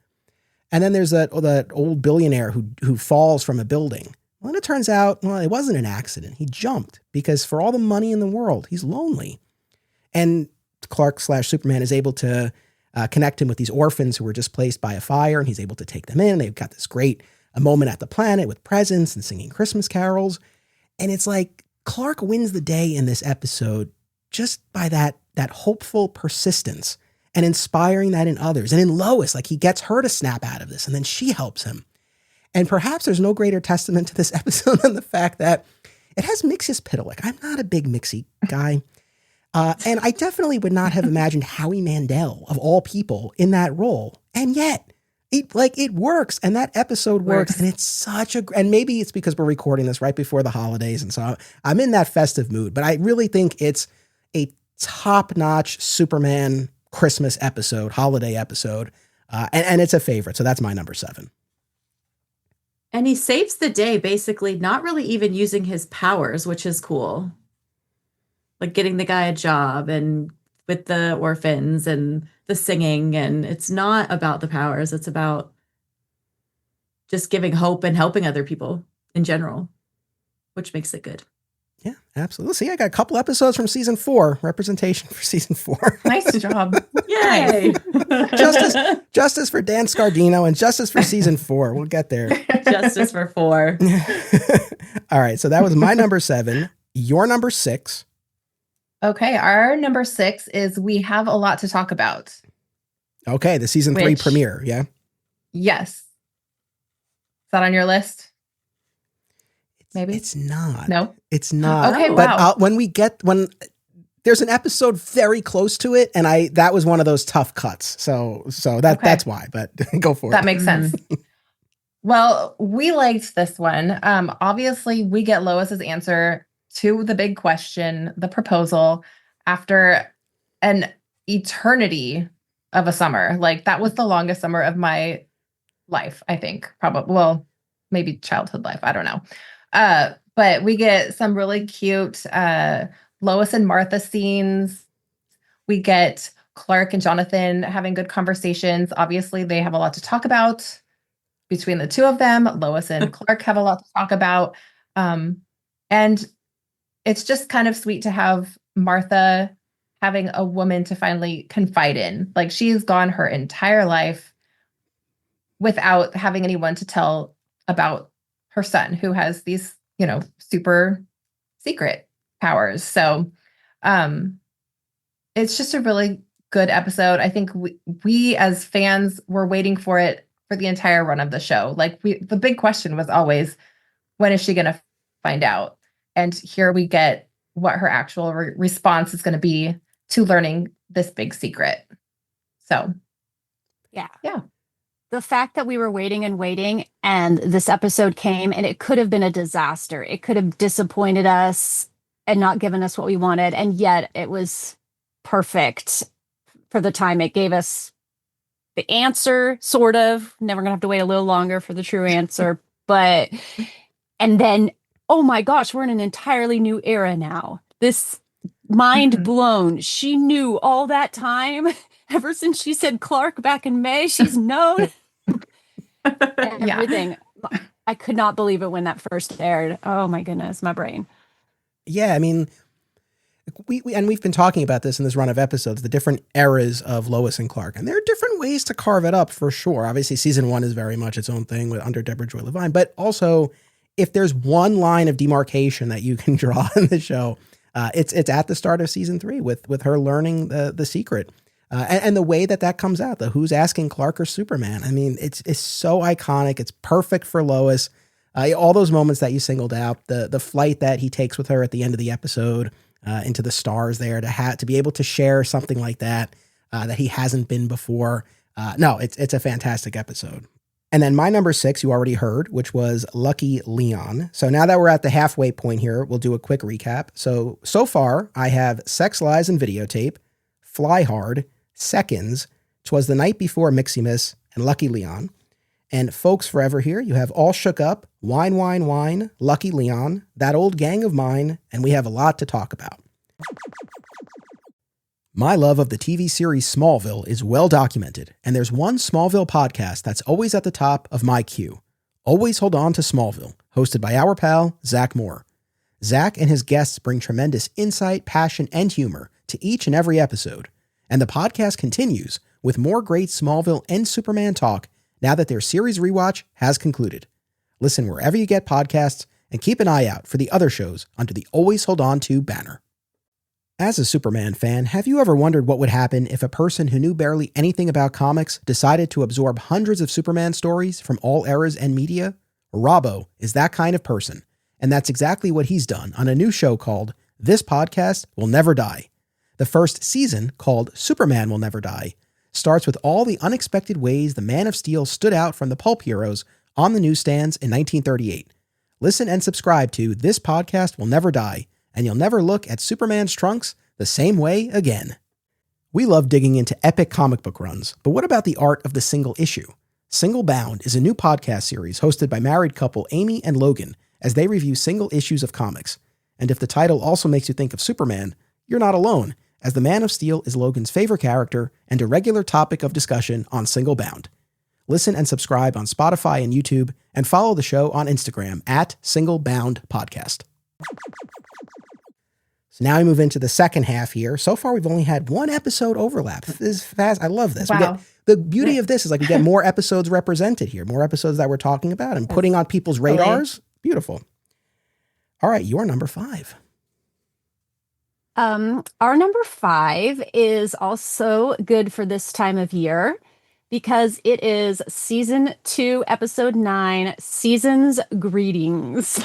And then there's that old billionaire who falls from a building. Well, and it turns out, it wasn't an accident. He jumped because for all the money in the world, he's lonely. And Clark/Superman is able to connect him with these orphans who were displaced by a fire, and he's able to take them in. They've got this great moment at the planet with presents and singing Christmas carols. And it's like Clark wins the day in this episode just by that hopeful persistence and inspiring that in others. And in Lois, like he gets her to snap out of this, and then she helps him. And perhaps there's no greater testament to this episode than the fact that it has Mixius Pitalik. I'm not a big Mixie guy. And I definitely would not have imagined Howie Mandel, of all people, in that role. And yet, it works. And that episode works. And it's and maybe it's because we're recording this right before the holidays. And so I'm in that festive mood. But I really think it's a top-notch Superman Christmas episode, holiday episode. And it's a favorite. So that's my number 7. And he saves the day, basically, not really even using his powers, which is cool. Like getting the guy a job and with the orphans and the singing. And it's not about the powers. It's about just giving hope and helping other people in general, which makes it good. Yeah, absolutely. See, I got a couple episodes from season 4, representation for season 4. Nice job. Yay! Justice for Dan Scardino and justice for season 4. We'll get there. Justice for 4. All right, so that was my number 7. Your number 6. Okay, our number 6 is We Have a Lot to Talk About. Okay, the season 3 premiere, yeah? Yes. Is that on your list? Maybe? It's not. No? It's not. Okay, but wow. when there's an episode very close to it, and that was one of those tough cuts. So that's why, but go for it. That makes sense. Well, we liked this one. Obviously, we get Lois's answer to the big question, the proposal, after an eternity of a summer. Like, that was the longest summer of my life, I think. Probably, well, maybe childhood life. I don't know. But we get some really cute Lois and Martha scenes. We get Clark and Jonathan having good conversations. Obviously, they have a lot to talk about between the two of them. Lois and Clark have a lot to talk about. And it's just kind of sweet to have Martha having a woman to finally confide in. Like, she's gone her entire life without having anyone to tell about her son, who has these, super secret powers. So it's just a really good episode. I think we as fans were waiting for it for the entire run of the show. Like, the big question was always, when is she going to find out? And here we get what her actual response is going to be to learning this big secret. So, yeah. The fact that we were waiting and this episode came, and it could have been a disaster. It could have disappointed us and not given us what we wanted. And yet it was perfect for the time. It gave us the answer, sort of. Never going to have to wait a little longer for the true answer. And then, oh my gosh, we're in an entirely new era now. This mind blown. She knew all that time. Ever since she said Clark back in May, she's known everything. I could not believe it when that first aired. Oh my goodness, my brain. Yeah, I mean, we've been talking about this in this run of episodes, the different eras of Lois and Clark, and there are different ways to carve it up for sure. Obviously, season 1 is very much its own thing under Deborah Joy Levine, but also if there's one line of demarcation that you can draw in the show, it's at the start of season 3 with her learning the secret. And the way that comes out, the who's asking Clark or Superman. I mean, it's so iconic. It's perfect for Lois. All those moments that you singled out, the flight that he takes with her at the end of the episode into the stars there, to be able to share something like that he hasn't been before. No, it's a fantastic episode. And then my number 6, you already heard, which was Lucky Leon. So now that we're at the halfway point here, we'll do a quick recap. So far, I have Sex, Lies, and Videotape, Fly Hard, Seconds, 'Twas the Night Before Miximus, and Lucky Leon. And folks, forever here, you have All Shook Up, Wine, Wine, Wine, Lucky Leon, That Old Gang of Mine, and we have a lot to talk about. My love of the TV series Smallville is well documented, and there's one Smallville podcast that's always at the top of my queue. Always Hold On to Smallville, hosted by our pal, Zach Moore. Zach and his guests bring tremendous insight, passion, and humor to each and every episode. And the podcast continues with more great Smallville and Superman talk now that their series rewatch has concluded. Listen wherever you get podcasts and keep an eye out for the other shows under the Always Hold On To banner. As a Superman fan, have you ever wondered what would happen if a person who knew barely anything about comics decided to absorb hundreds of Superman stories from all eras and media? Robbo is that kind of person, and that's exactly what he's done on a new show called This Podcast Will Never Die. The first season, called Superman Will Never Die, starts with all the unexpected ways the Man of Steel stood out from the pulp heroes on the newsstands in 1938. Listen and subscribe to This Podcast Will Never Die, and you'll never look at Superman's trunks the same way again. We love digging into epic comic book runs, but what about the art of the single issue? Single Bound is a new podcast series hosted by married couple Amy and Logan as they review single issues of comics. And if the title also makes you think of Superman, you're not alone, as the Man of Steel is Logan's favorite character and a regular topic of discussion on Single Bound. Listen and subscribe on Spotify and YouTube, and follow the show on Instagram at Single Bound Podcast. So now we move into the second half here. So far, we've only had one episode overlap. This is fast. I love this. Wow. The beauty of this is like we get more episodes represented here, more episodes that we're talking about and putting on people's radars. Beautiful. All right, your number 5. Our number 5 is also good for this time of year because it is season 2, episode 9, Season's Greetings.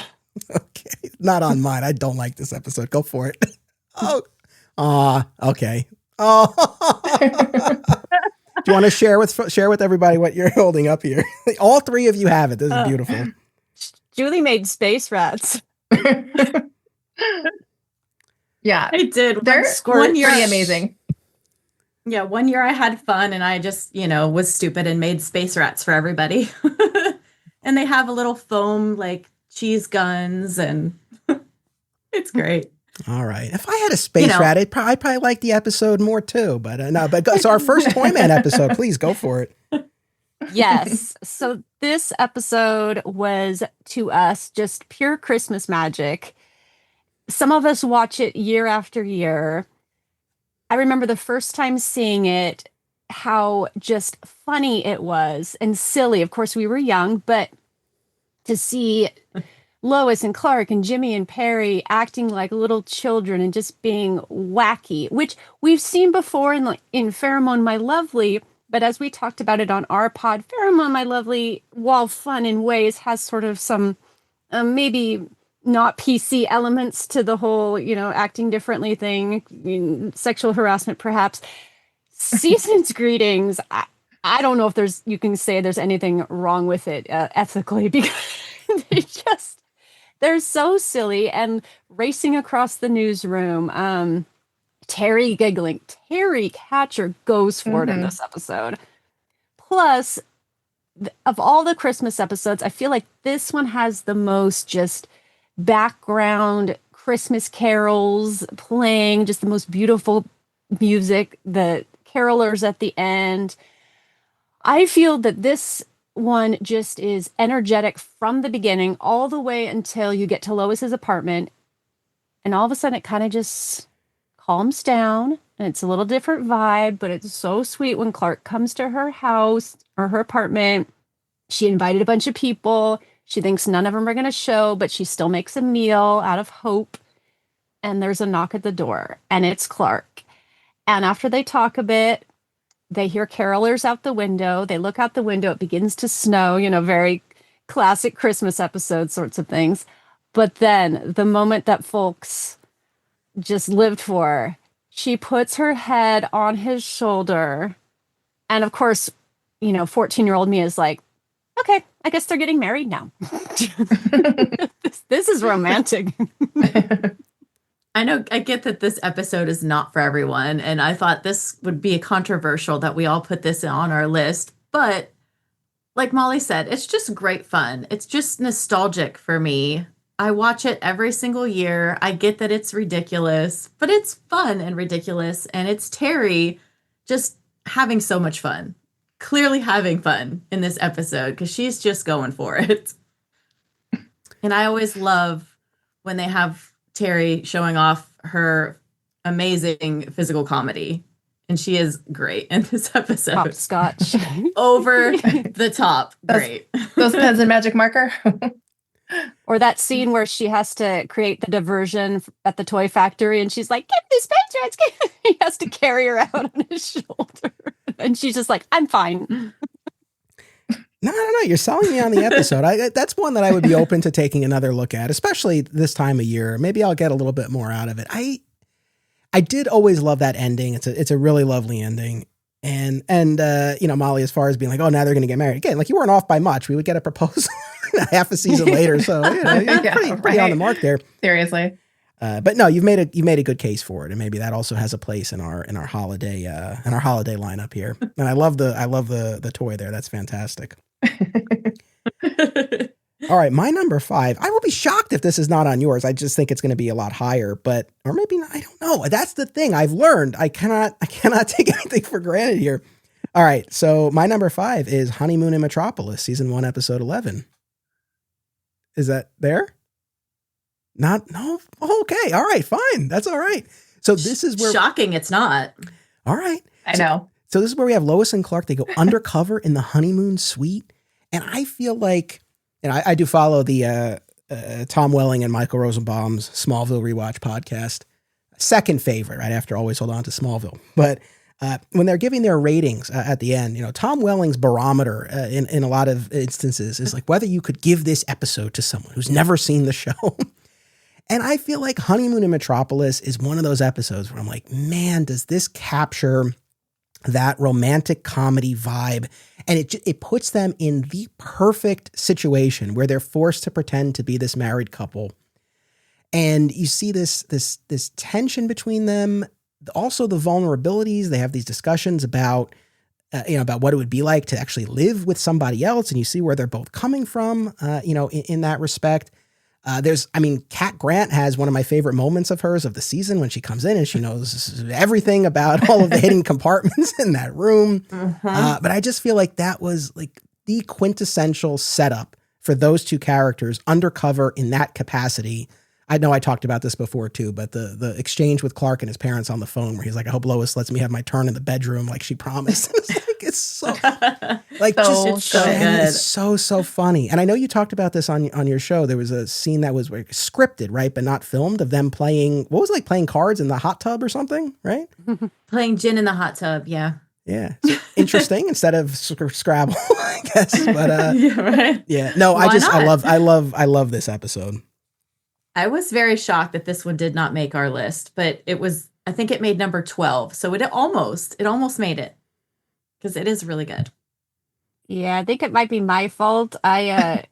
Okay, not on mine. I don't like this episode. Go for it. Okay. Do you want to share with everybody what you're holding up here? All 3 of you have it. This is beautiful. Julie made space rats. Yeah, I did. They're One year, pretty amazing. Yeah, one year I had fun and I just, was stupid and made space rats for everybody. And they have a little foam like cheese guns and it's great. All right. If I had a space rat, I'd probably like the episode more too. But no, it's our first Toyman episode. Please go for it. Yes. So this episode was to us just pure Christmas magic. Some of us watch it year after year. I remember the first time seeing it, how just funny it was and silly. Of course, we were young, but to see Lois and Clark and Jimmy and Perry acting like little children and just being wacky, which we've seen before in Pheromone My Lovely. But as we talked about it on our pod, Pheromone My Lovely, while fun in ways, has sort of some maybe not PC elements to the whole, acting differently thing, sexual harassment, perhaps. Season's Greetings, I don't know if you can say there's anything wrong with it ethically, because they're so silly and racing across the newsroom. Terry giggling. Terry Catcher goes for it in this episode. Plus, of all the Christmas episodes, I feel like this one has the most just background Christmas carols playing, just the most beautiful music, the carolers at the end. I feel that this one just is energetic from the beginning all the way until you get to Lois's apartment. And all of a sudden it kind of just calms down and it's a little different vibe, but it's so sweet when Clark comes to her house or her apartment. She invited a bunch of people. She thinks none of them are going to show, but she still makes a meal out of hope. And there's a knock at the door and it's Clark. And after they talk a bit, they hear carolers out the window. They look out the window. It begins to snow, very classic Christmas episode sorts of things. But then the moment that folks just lived for, she puts her head on his shoulder. And of course, 14-year-old me is like, okay, I guess they're getting married now. This is romantic. I know, I get that this episode is not for everyone, and I thought this would be controversial that we all put this on our list, but like Molly said, it's just great fun. It's just nostalgic for me. I watch it every single year. I get that it's ridiculous, but it's fun and ridiculous, and it's Terry just having so much fun. Clearly having fun in this episode because she's just going for it. And I always love when they have Terry showing off her amazing physical comedy. And she is great in this episode. Hopscotch. Over the top. Great. Those pens and magic marker. Or that scene where she has to create the diversion at the toy factory and she's like, get this space rats. He has to carry her out on his shoulder. And she's just like, I'm fine. No. You're selling me on the episode. That's one that I would be open to taking another look at, especially this time of year. Maybe I'll get a little bit more out of it. I did always love that ending. It's a really lovely ending. And Molly, as far as being like, oh, now they're going to get married again, like you weren't off by much. We would get a proposal half a season later. So, you're pretty on the mark there. Seriously. But no, you've made a good case for it, and maybe that also has a place in our holiday lineup here. And I love the toy there. That's fantastic. All right, my number 5. I will be shocked if this is not on yours. I just think it's going to be a lot higher, or maybe not, I don't know. That's the thing I've learned. I cannot take anything for granted here. All right, so my number 5 is Honeymoon in Metropolis, season 1, episode 11. Is that there? Not, no. Okay. All right. Fine. That's all right. So this is where. Shocking it's not. All right. I know. So this is where we have Lois and Clark. They go undercover in the honeymoon suite. And I feel like, and I do follow the Tom Welling and Michael Rosenbaum's Smallville Rewatch podcast. Second favorite, right after Always Hold On to Smallville. But when they're giving their ratings at the end, Tom Welling's barometer in a lot of instances is like whether you could give this episode to someone who's never seen the show. And I feel like Honeymoon in Metropolis is one of those episodes where I'm like, man, does this capture that romantic comedy vibe? And it puts them in the perfect situation where they're forced to pretend to be this married couple. And you see this tension between them. Also the vulnerabilities. They have these discussions about, about what it would be like to actually live with somebody else. And you see where they're both coming from, in that respect. Kat Grant has one of my favorite moments of hers of the season when she comes in and she knows everything about all of the hidden compartments in that room. Mm-hmm. But I just feel like that was like the quintessential setup for those two characters undercover in that capacity. I know I talked about this before too, but the exchange with Clark and his parents on the phone where he's like, I hope Lois lets me have my turn in the bedroom like she promised. It's so like it's so funny. And I know you talked about this on your show. There was a scene that was scripted, right, but not filmed, of them playing playing cards in the hot tub or something, right? Playing gin in the hot tub, yeah. Yeah. So interesting instead of Scrabble, I guess. But yeah, right. Yeah. No, Why not? I love this episode. I was very shocked that this one did not make our list, but I think it made number 12. So it almost made it because it is really good. Yeah, I think it might be my fault. Yeah,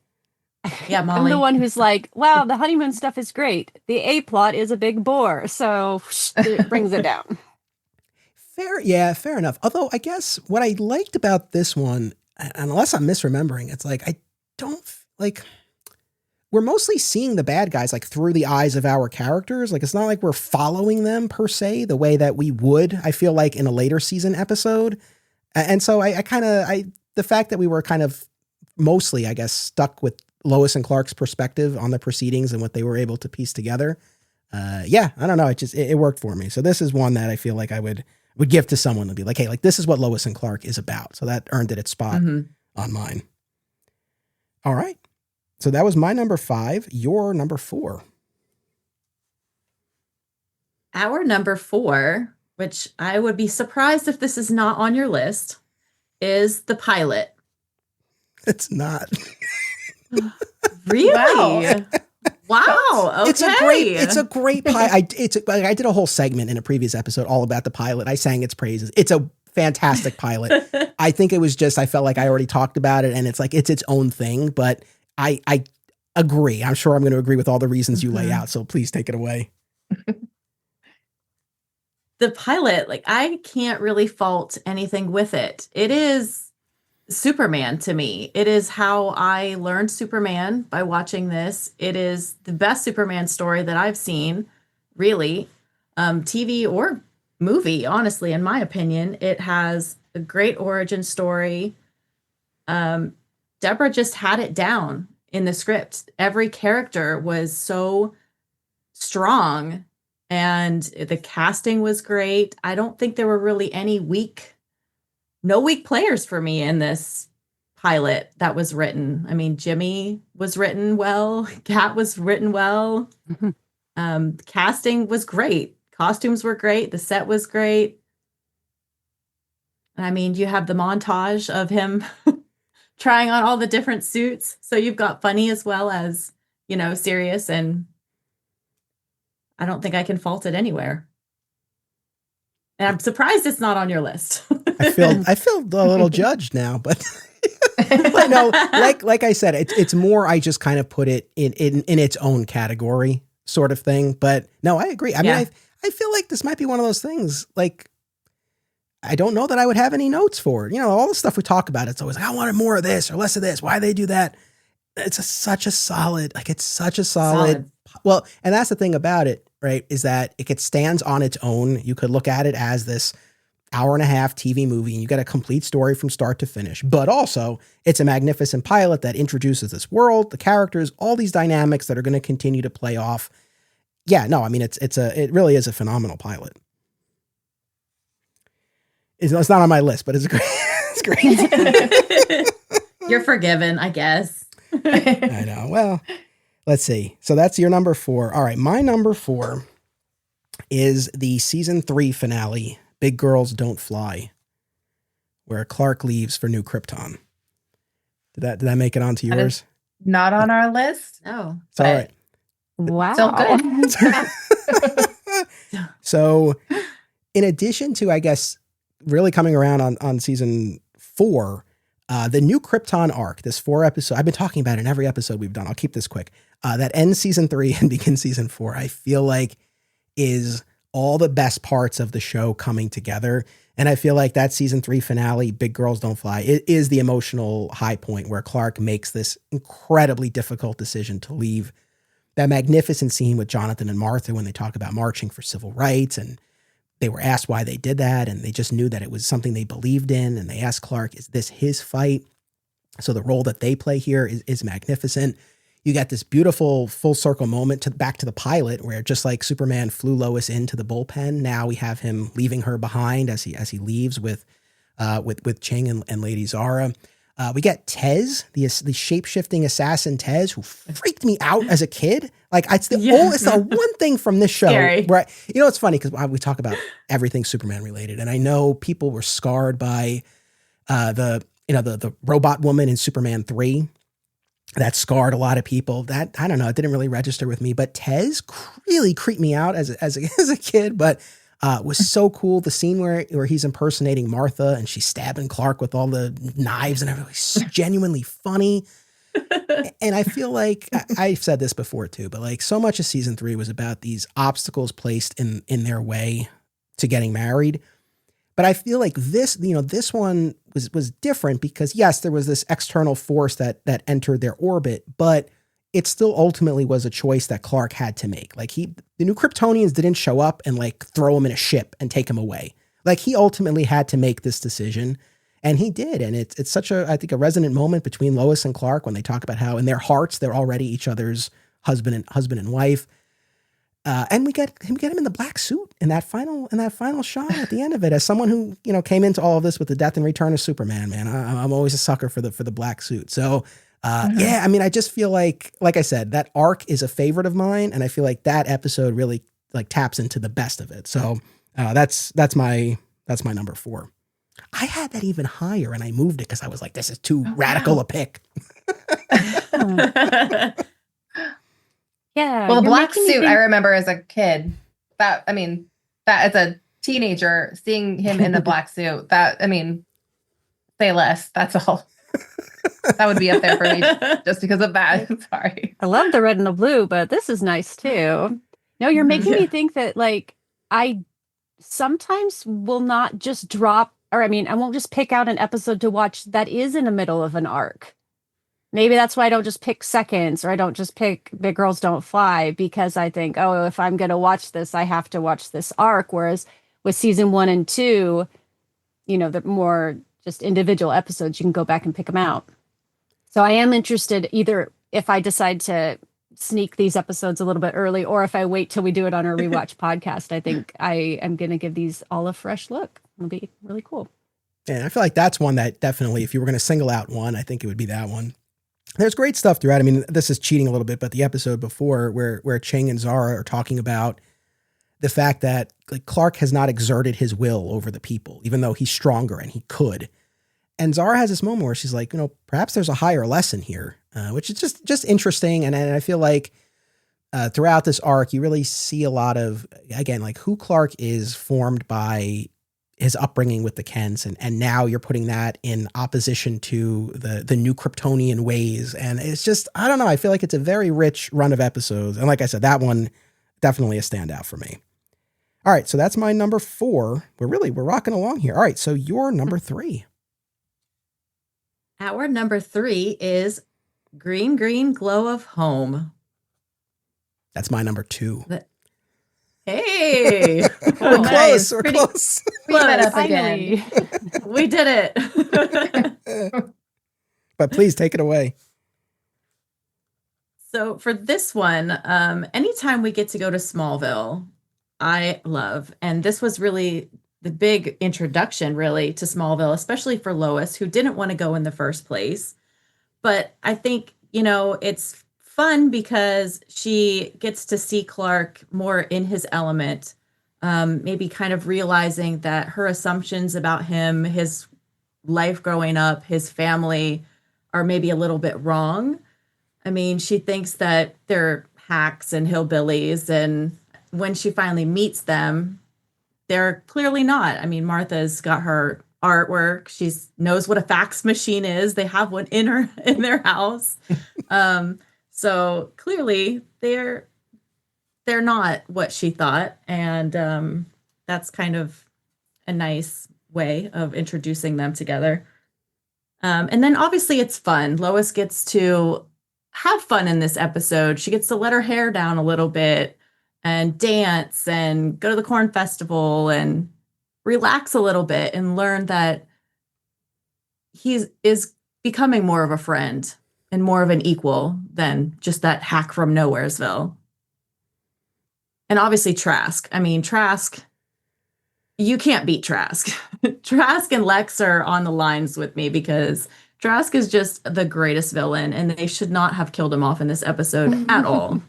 Molly. I'm the one who's like, wow, the honeymoon stuff is great. The A plot is a big bore. So it brings it down. Fair enough. Although I guess what I liked about this one, unless I'm misremembering, it's like, I don't like, we're mostly seeing the bad guys like through the eyes of our characters. Like, it's not like we're following them per se, the way that we would, I feel like, in a later season episode. And so the fact that we were kind of mostly, I guess, stuck with Lois and Clark's perspective on the proceedings and what they were able to piece together. I don't know. It worked for me. So this is one that I feel like I would give to someone to be like, hey, like this is what Lois and Clark is about. So that earned it its spot on mine. All right. So that was my number 5, your number 4. Our number 4, which I would be surprised if this is not on your list, is the pilot. It's not. Really? Wow. Okay. It's a great pilot. I did a whole segment in a previous episode all about the pilot. I sang its praises. It's a fantastic pilot. I think it was just, I felt like I already talked about it and it's like, it's its own thing, but I agree. I'm sure I'm going to agree with all the reasons you lay out. So please take it away. The pilot, like, I can't really fault anything with it. It is Superman to me. It is how I learned Superman by watching this. It is the best Superman story that I've seen, really, TV or movie, honestly, in my opinion. It has a great origin story. Deborah just had it down in the script. Every character was so strong and the casting was great. I don't think there were really no weak players for me in this pilot that was written. I mean, Jimmy was written well. Kat was written well. Casting was great. Costumes were great. The set was great. I mean, you have the montage of him trying on all the different suits. So you've got funny as well as, serious. And I don't think I can fault it anywhere. And I'm surprised it's not on your list. I feel a little judged now, but no, like I said, it's more, I just kind of put it in its own category sort of thing. But no, I agree. I mean, I feel like this might be one of those things, like, I don't know that I would have any notes for it. All the stuff we talk about, it's always like, I wanted more of this or less of this. Why they do that? It's such a solid. Well, and that's the thing about it, right? Is that it stands on its own. You could look at it as this hour-and-a-half TV movie, and you get a complete story from start to finish. But also, it's a magnificent pilot that introduces this world, the characters, all these dynamics that are going to continue to play off. Yeah, no, I mean, it really is a phenomenal pilot. It's not on my list, but it's great. It's great. You're forgiven, I guess. I know. Well, let's see. So that's your number 4. All right, my number 4 is the season 3 finale, Big Girls Don't Fly, where Clark leaves for New Krypton. Did that make it onto yours? Not on our list. No. It's all right. Wow. Still good. So in addition to, I guess, really coming around on season 4, the New Krypton arc, this 4 episode, I've been talking about it in every episode we've done. I'll keep this quick. That ends season 3 and begins season 4, I feel like is all the best parts of the show coming together. And I feel like that season 3 finale, Big Girls Don't Fly, it is the emotional high point where Clark makes this incredibly difficult decision to leave. That magnificent scene with Jonathan and Martha when they talk about marching for civil rights, and they were asked why they did that, and they just knew that it was something they believed in, and they asked Clark, is this his fight? So the role that they play here is magnificent. You got this beautiful full circle moment back to the pilot where just like Superman flew Lois into the bullpen, now we have him leaving her behind as he leaves with Ching and Lady Zara. We get Tez, the shape-shifting assassin Tez, who freaked me out as a kid. Like it's the one thing from this show. Scary. Where it's funny because we talk about everything Superman related, and I know people were scarred by the robot woman in Superman 3. That scarred a lot of people. That, I don't know, it didn't really register with me. But Tez really creeped me out as a kid, but was so cool. The scene where he's impersonating Martha and she's stabbing Clark with all the knives and everything. It's genuinely funny. And I feel like, I've said this before too, but like so much of season 3 was about these obstacles placed in their way to getting married. But I feel like this one was different because yes, there was this external force that entered their orbit, but it still ultimately was a choice that Clark had to make. Like the new Kryptonians didn't show up and like throw him in a ship and take him away. Like he ultimately had to make this decision, and he did. And it's such a resonant moment between Lois and Clark when they talk about how in their hearts they're already each other's husband and wife. And we get him in the black suit in that final shot at the end of it. As someone who came into all of this with the death and return of Superman, man, I'm always a sucker for the black suit. So yeah, I mean, I just feel like I said, that arc is a favorite of mine, and I feel like that episode really like taps into the best of it. So that's my number 4. I had that even higher, and I moved it because I was like, this is too radical a pick. Yeah. Well, the you're black making me suit, think- I remember as a kid. That as a teenager, seeing him in the black suit, say less. That's all. That would be up there for me just because of that. Sorry. I love the red and the blue, but this is nice too. No, you're making me think that like I sometimes will not just drop, or I won't just pick out an episode to watch that is in the middle of an arc. Maybe that's why I don't just pick seconds, or I don't just pick Big Girls Don't Fly, because I think, oh, if I'm going to watch this, I have to watch this arc. Whereas with season 1 and 2, the more just individual episodes, you can go back and pick them out. So I am interested either if I decide to sneak these episodes a little bit early, or if I wait till we do it on our rewatch podcast. I think I am going to give these all a fresh look. It'll be really cool. And I feel like that's one that definitely, if you were going to single out one, I think it would be that one. There's great stuff throughout. I mean, this is cheating a little bit, but the episode before where Ching and Zara are talking about the fact that like Clark has not exerted his will over the people, even though he's stronger and he could. And Zara has this moment where she's like, perhaps there's a higher lesson here, which is just interesting. And I feel like throughout this arc, you really see a lot of, again, like who Clark is formed by his upbringing with the Kents. And now you're putting that in opposition to the new Kryptonian ways. And it's just, I don't know. I feel like it's a very rich run of episodes. And like I said, that one definitely a standout for me. All right. So that's my number 4. We're rocking along here. All right. So your number 3. Our number 3 is Green Glow of Home. That's my number 2. Hey, We're nice. close. We're Pretty- close. Speed that up Finally. again. we did it. But please take it away. So for this one, anytime we get to go to Smallville, I love. And this was really the big introduction, really, to Smallville, especially for Lois, who didn't want to go in the first place. But I think, it's fun because she gets to see Clark more in his element, maybe kind of realizing that her assumptions about him, his life growing up, his family are maybe a little bit wrong. I mean, she thinks that they're hacks and hillbillies, and when she finally meets them, they're clearly not. I mean, Martha's got her artwork. She knows what a fax machine is. They have one in their house. So clearly they're not what she thought. And that's kind of a nice way of introducing them together. And then obviously it's fun. Lois gets to have fun in this episode. She gets to let her hair down a little bit and dance and go to the corn festival and relax a little bit and learn that he is becoming more of a friend and more of an equal than just that hack from Nowheresville. And obviously Trask. I mean, Trask, you can't beat Trask. Trask and Lex are on the lines with me because Trask is just the greatest villain, and they should not have killed him off in this episode at all.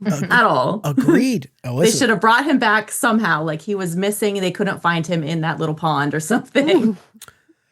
At all. Agreed. Oh, They should have brought him back somehow, like he was missing. They couldn't find him in that little pond or something.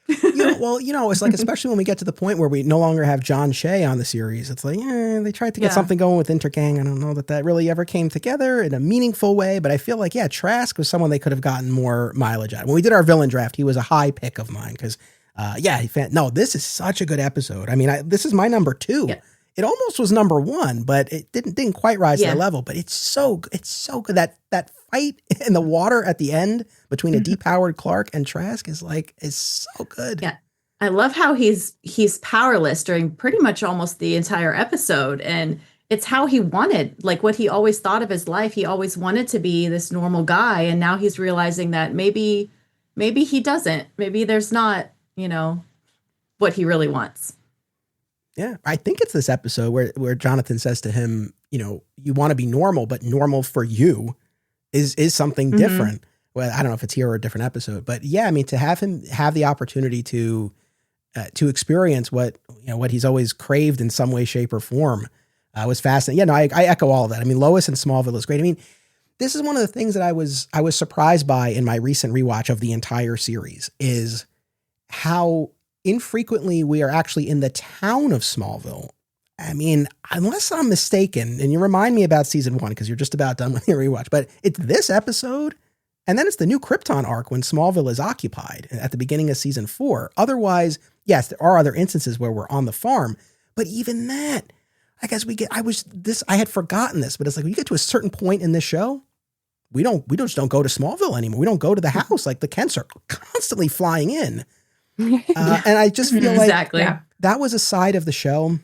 It's like, especially when we get to the point where we no longer have John Shea on the series, it's like, they tried to get something going with Intergang. I don't know that really ever came together in a meaningful way, but I feel like, Trask was someone they could have gotten more mileage out of. When we did our villain draft, he was a high pick of mine because, this is such a good episode. I mean, this is my number 2. Yeah. It almost was number 1, but it didn't quite rise to the level, but it's so good. That fight in the water at the end between a depowered Clark and Trask is so good. Yeah. I love how he's powerless during pretty much almost the entire episode. And it's how he wanted, like what he always thought of his life. He always wanted to be this normal guy. And now he's realizing that maybe he doesn't. Maybe there's not, what he really wants. Yeah. I think it's this episode where Jonathan says to him, you want to be normal, but normal for you is something different. Well, I don't know if it's here or a different episode, but yeah, I mean, to have him have the opportunity to experience what he's always craved in some way, shape, or form was fascinating. Yeah, no, I echo all of that. I mean, Lois in Smallville is great. I mean, this is one of the things that I was surprised by in my recent rewatch of the entire series is how infrequently we are actually in the town of Smallville. I mean, unless I'm mistaken, and you remind me about season 1 because you're just about done with your rewatch, but it's this episode, and then it's the new Krypton arc when Smallville is occupied at the beginning of season 4. Otherwise, yes, there are other instances where we're on the farm, but even that, I guess I had forgotten this, but it's like when you get to a certain point in this show, we just don't go to Smallville anymore. We don't go to the house. Like the Kents are constantly flying in. And I just feel like that was a side of the show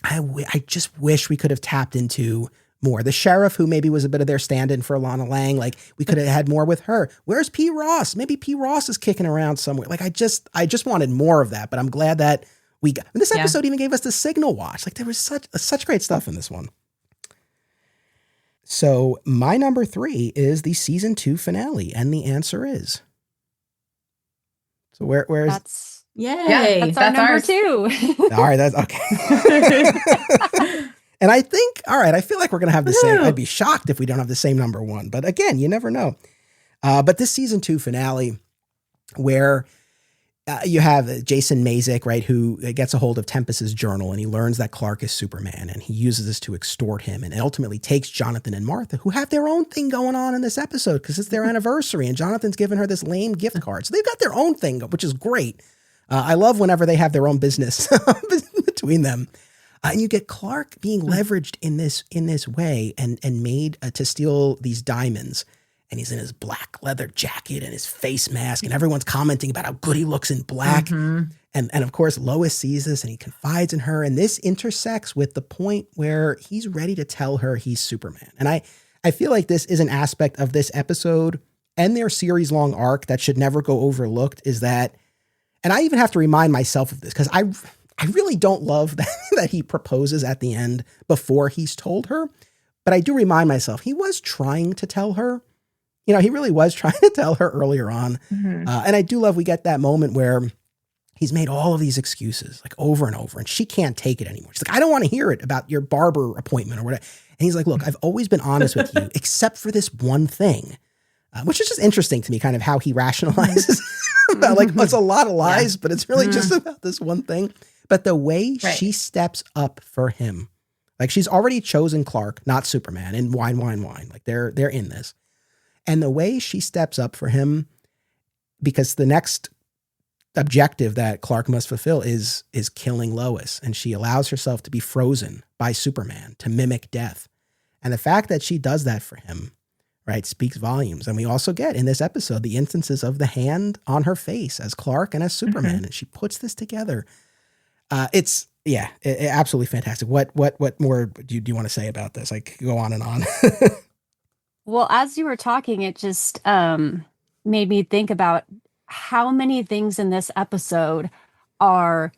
I just wish we could have tapped into more. The sheriff, who maybe was a bit of their stand-in for Alana Lang, like we could have had more with her. Where's P. Ross? Maybe P. Ross is kicking around somewhere. Like I just wanted more of that, but I'm glad that we got. This episode even gave us the Signal Watch. Like there was such great stuff in this one. So my number 3 is the season 2 finale, and the answer is. So where's That's yay? That's our number 2. All right, that's okay. And I think, all right, I feel like we're going to have the same. I'd be shocked if we don't have the same number 1. But again, you never know. But this season 2 finale where you have Jason Mazik, right, who gets a hold of Tempest's journal and he learns that Clark is Superman and he uses this to extort him and ultimately takes Jonathan and Martha, who have their own thing going on in this episode because it's their anniversary and Jonathan's given her this lame gift card. So they've got their own thing, which is great. I love whenever they have their own business between them. And you get Clark being leveraged in this way and made to steal these diamonds. And he's in his black leather jacket and his face mask, and everyone's commenting about how good he looks in black. Mm-hmm. And of course, Lois sees this and he confides in her. And this intersects with the point where he's ready to tell her he's Superman. And I I feel like this is an aspect of this episode and their series long arc that should never go overlooked, is that, and I even have to remind myself of this because I really don't love that he proposes at the end before he's told her. But I do remind myself, he was trying to tell her. You know, he really was trying to tell her earlier on. Mm-hmm. And I do love we get that moment where he's made all of these excuses like over and over, and she can't take it anymore. She's like, I don't want to hear it about your barber appointment or whatever. And he's like, look, I've always been honest with you, except for this one thing, which is just interesting to me, kind of how he rationalizes about like, it's a lot of lies, but it's really just about this one thing. But the way she steps up for him, like she's already chosen Clark, not Superman, and wine. Like they're in this. And the way she steps up for him, because the next objective that Clark must fulfill is killing Lois. And she allows herself to be frozen by Superman to mimic death. And the fact that she does that for him, right, speaks volumes. And we also get in this episode the instances of the hand on her face as Clark and as Superman. And she puts this together. It's absolutely fantastic. What more do you want to say about this? I could go on and on. Well, as you were talking, it just made me think about how many things in this episode are,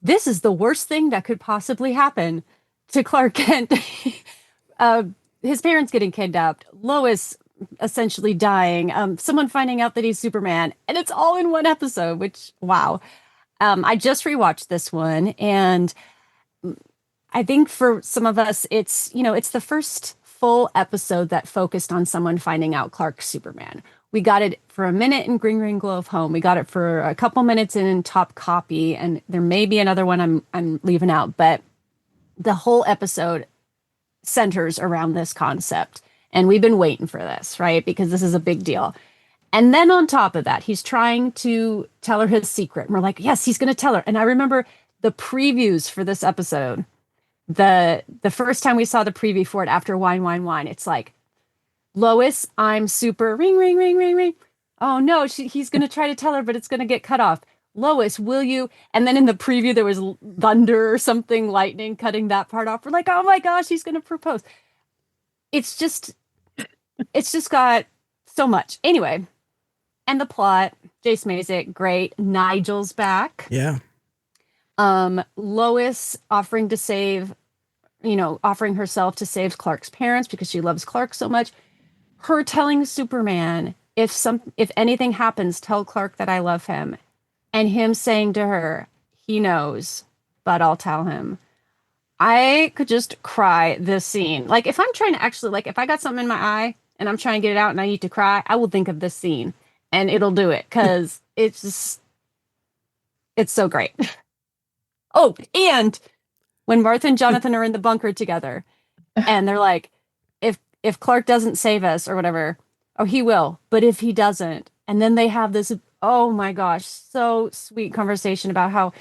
this is the worst thing that could possibly happen to Clark Kent. His parents getting kidnapped, Lois essentially dying, someone finding out that he's Superman, and it's all in one episode, which, wow. I just rewatched this one, and I think for some of us, it's the first full episode that focused on someone finding out Clark's Superman. We got it for a minute in Green Green Glow of Home. We got it for a couple minutes in Top Copy, and there may be another one I'm leaving out, but the whole episode centers around this concept. And we've been waiting for this, right? Because this is a big deal. And then on top of that, he's trying to tell her his secret. And we're like, yes, he's going to tell her. And I remember the previews for this episode. The first time we saw the preview for it after Wine, it's like, Lois, I'm super ring, ring, ring, ring, ring. Oh no, he's going to try to tell her, but it's going to get cut off. Lois, will you? And then in the preview, there was thunder or something, lightning, cutting that part off. We're like, oh my gosh, he's going to propose. It's just got so much. Anyway, and the plot, Jace Mazik, great. Nigel's back. Yeah. Lois offering herself to save Clark's parents because she loves Clark so much. Her telling Superman, if anything happens, tell Clark that I love him. And him saying to her, he knows, but I'll tell him. I could just cry this scene. Like if I'm trying to actually, like if I got something in my eye and I'm trying to get it out and I need to cry, I will think of this scene and it'll do it because it's so great. Oh, and when Martha and Jonathan are in the bunker together and they're like, if Clark doesn't save us or whatever, oh, he will. But if he doesn't, and then they have this, oh my gosh, so sweet conversation about how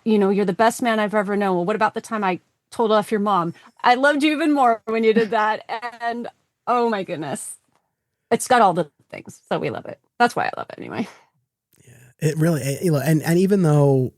you're the best man I've ever known. Well, what about the time I told off your mom? I loved you even more when you did that. And oh my goodness, it's got all the things. So we love it. That's why I love it anyway. Yeah, it really, and even though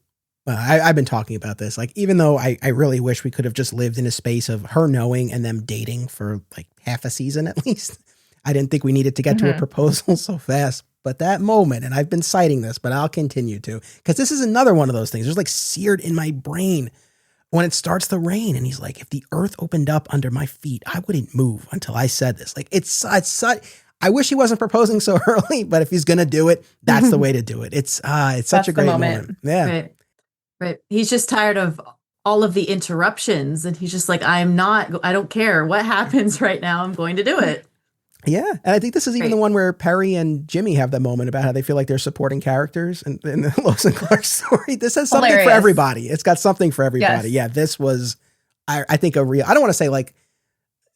I've been talking about this, like, even though I really wish we could have just lived in a space of her knowing and them dating for like half a season at least. I didn't think we needed to get to a proposal so fast. But that moment, and I've been citing this, but I'll continue to, because this is another one of those things. There's like seared in my brain when it starts to rain. And he's like, if the earth opened up under my feet, I wouldn't move until I said this. Like it's such, I wish he wasn't proposing so early, but if he's going to do it, that's the way to do it. It's such a great moment. Yeah. Right. He's just tired of all of the interruptions. And he's just like, I don't care what happens right now. I'm going to do it. Yeah. And I think this is even the one where Perry and Jimmy have that moment about how they feel like they're supporting characters in the Lois and Clark story. This has something for everybody. It's got something for everybody. Yes. Yeah. This was, I think, I don't want to say like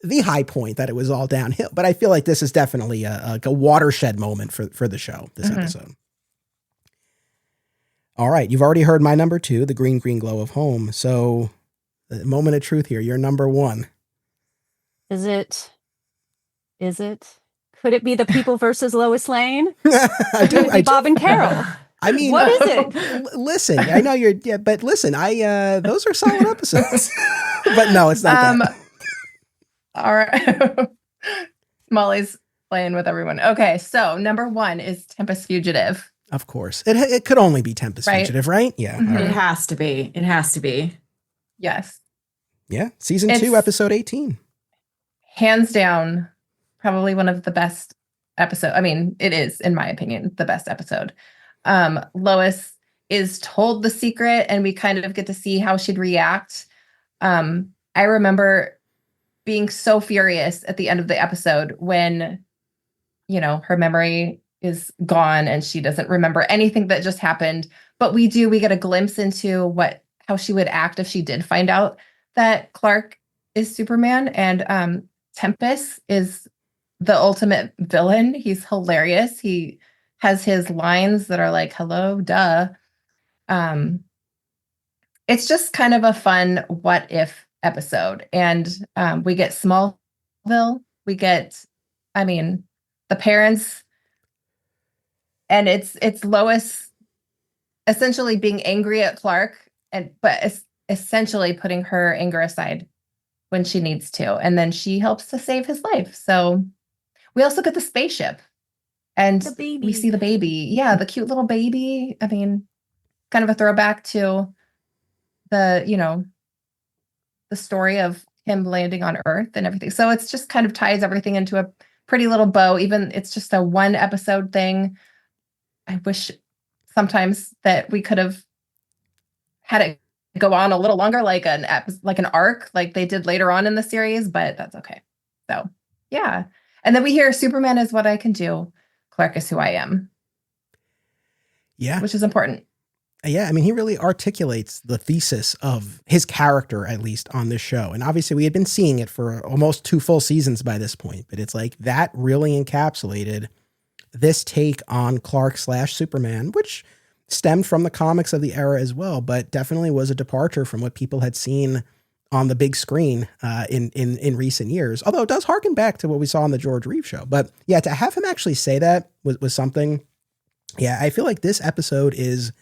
the high point that it was all downhill, but I feel like this is definitely a watershed moment for the show, this episode. All right. You've already heard my number 2, the Green Green Glow of Home. So the moment of truth here, you're number 1. Is it? Could it be the people versus Lois Lane? Could it be Bob and Carol? I mean, what is it? Listen, I know but listen, those are solid episodes. But no, it's not that. All right. Molly's playing with everyone. Okay, so number 1 is Tempest Fugitive. Of course. It could only be Tempest Right. Fugitive, right? Yeah. Mhm. All It right. has to be. It has to be. Yes. Yeah. Season 2, It's- episode 18. Hands down, probably one of the best episodes. I mean, it is, in my opinion, the best episode. Lois is told the secret, and we kind of get to see how she'd react. I remember being so furious at the end of the episode when, her memory is gone and she doesn't remember anything that just happened. But we get a glimpse into how she would act if she did find out that Clark is Superman. And Tempest is the ultimate villain. He's hilarious. He has his lines that are like, hello, duh. It's just kind of a fun what if episode. And we get Smallville. We get, the parents. And it's Lois essentially being angry at Clark, but essentially putting her anger aside when she needs to. And then she helps to save his life. So we also get the spaceship. And The baby. we see the baby. Yeah, the cute little baby. Kind of a throwback to the story of him landing on Earth and everything. So it's just kind of ties everything into a pretty little bow. Even it's just a 1 episode thing. I wish sometimes that we could have had it go on a little longer, like an arc, like they did later on in the series, but that's okay. So yeah. And then we hear Superman is what I can do. Clark is who I am. Yeah. Which is important. Yeah, he really articulates the thesis of his character, at least on this show. And obviously we had been seeing it for almost 2 full seasons by this point, but it's like that really encapsulated this take on Clark/Superman, which stemmed from the comics of the era as well, but definitely was a departure from what people had seen on the big screen in recent years. Although it does harken back to what we saw on the George Reeves show. But yeah, to have him actually say that was something. Yeah, I feel like this episode is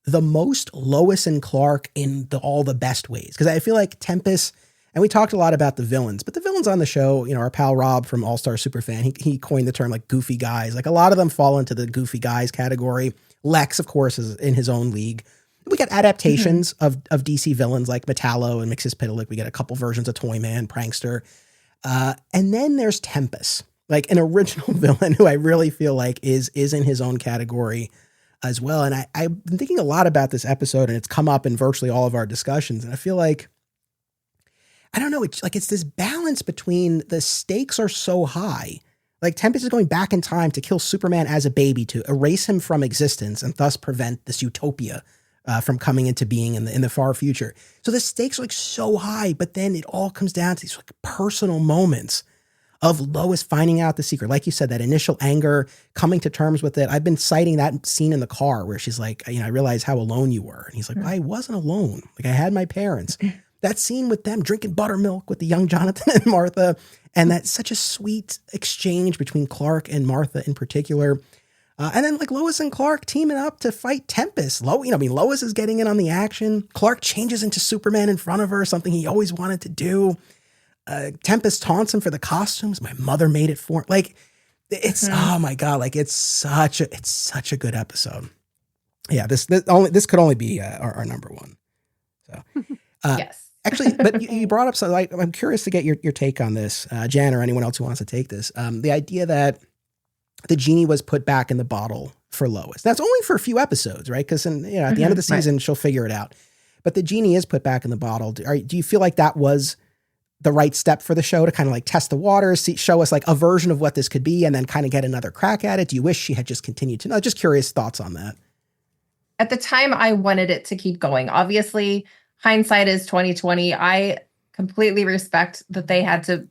the most Lois and Clark in all the best ways. Because I feel like Tempest, and we talked a lot about the villains, but the villains on the show, our pal Rob from All Star Superfan, he coined the term like goofy guys. Like a lot of them fall into the goofy guys category. Lex, of course, is in his own league. We got adaptations of DC villains like Metallo and Mxyzptlk. We get a couple versions of Toyman, Prankster. And then there's Tempest, like an original villain who I really feel like is in his own category as well. And I've been thinking a lot about this episode, and it's come up in virtually all of our discussions. And I feel like, I don't know, it's this balance between the stakes are so high. Like Tempest is going back in time to kill Superman as a baby, to erase him from existence and thus prevent this utopia from coming into being in the far future. So the stakes are like so high, but then it all comes down to these like personal moments of Lois finding out the secret. Like you said, that initial anger, coming to terms with it. I've been citing that scene in the car where she's like, I realize how alone you were. And he's like, well, I wasn't alone. Like I had my parents. That scene with them drinking buttermilk with the young Jonathan and Martha. And that's such a sweet exchange between Clark and Martha in particular. And then like Lois and Clark teaming up to fight Tempest. Lois is getting in on the action. Clark changes into Superman in front of her, something he always wanted to do. Tempest taunts him for the costumes. My mother made it for him. Like it's, oh my God, like it's such a good episode. Yeah. This could only be our number 1. So, Yes. Actually, but you brought up something. Like, I'm curious to get your take on this, Jan, or anyone else who wants to take this. The idea that the genie was put back in the bottle for Lois. That's only for a few episodes, right? Because at the end of the season, she'll figure it out. But the genie is put back in the bottle. Do you feel like that was the right step for the show to kind of like test the waters, show us like a version of what this could be, and then kind of get another crack at it? Do you wish she had just continued to? No, just curious thoughts on that. At the time, I wanted it to keep going. Obviously, hindsight is 2020. I completely respect that they had to,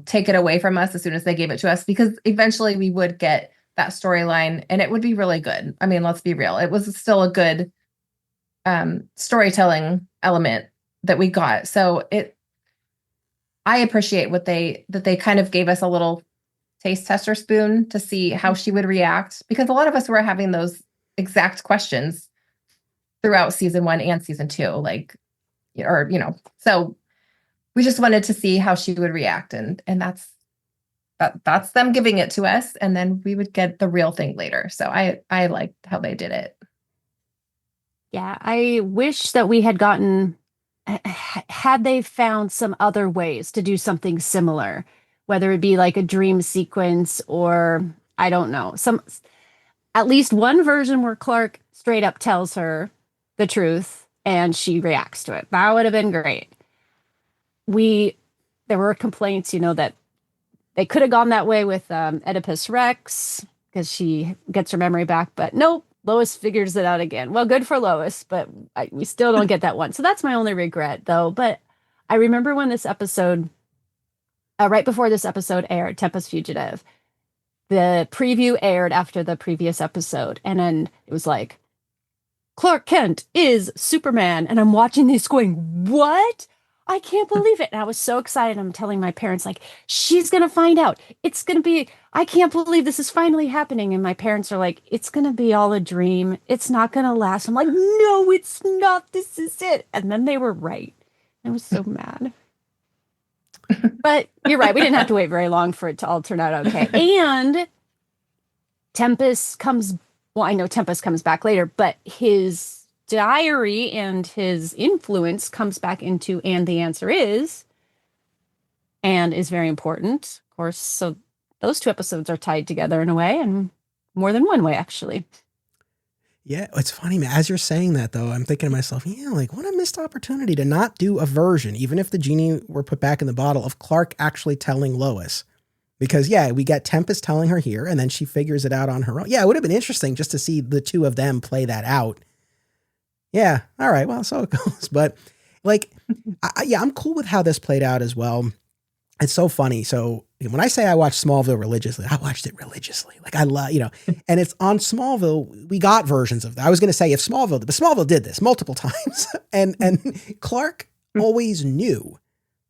take it away from us as soon as they gave it to us, because eventually we would get that storyline and it would be really good. I mean, let's be real. It was still a good storytelling element that we got. So I appreciate that they kind of gave us a little taste tester spoon to see how she would react, because a lot of us were having those exact questions throughout season 1 and season 2, so we just wanted to see how she would react. And that's them giving it to us. And then we would get the real thing later. So I liked how they did it. Yeah, I wish that we had had they found some other ways to do something similar, whether it be like a dream sequence or I don't know, at least one version where Clark straight up tells her the truth and she reacts to it. That would have been great. There were complaints, that they could have gone that way with Oedipus Rex because she gets her memory back, but nope. Lois figures it out again. Well, good for Lois, but we still don't get that one. So that's my only regret, though. But I remember when this episode, right before this episode aired, Tempest Fugitive, the preview aired after the previous episode. And then it was like, Clark Kent is Superman. And I'm watching this going, what? I can't believe it. And I was so excited. I'm telling my parents, like, she's going to find out. It's going to be, I can't believe this is finally happening. And my parents are like, it's going to be all a dream. It's not going to last. I'm like, no, it's not. This is it. And then they were right. I was so mad. But you're right. We didn't have to wait very long for it to all turn out okay. And I know Tempest comes back later, but his diary and his influence comes back into and the answer is very important, of course. So those two episodes are tied together in a way, and more than one way, actually. Yeah, it's funny, man. As you're saying that, though, I'm thinking to myself, like, what a missed opportunity to not do a version, even if the genie were put back in the bottle, of Clark actually telling Lois. Because, yeah, we get Tempest telling her here, and then she figures it out on her own. Yeah, it would have been interesting just to see the two of them play that out. Yeah. All right. Well, so it goes. But like, I'm cool with how this played out as well. It's so funny. So when I say I watched Smallville religiously, I watched it religiously. Like I love, and it's on Smallville. We got versions of that. I was going to say but Smallville did this multiple times. and Clark always knew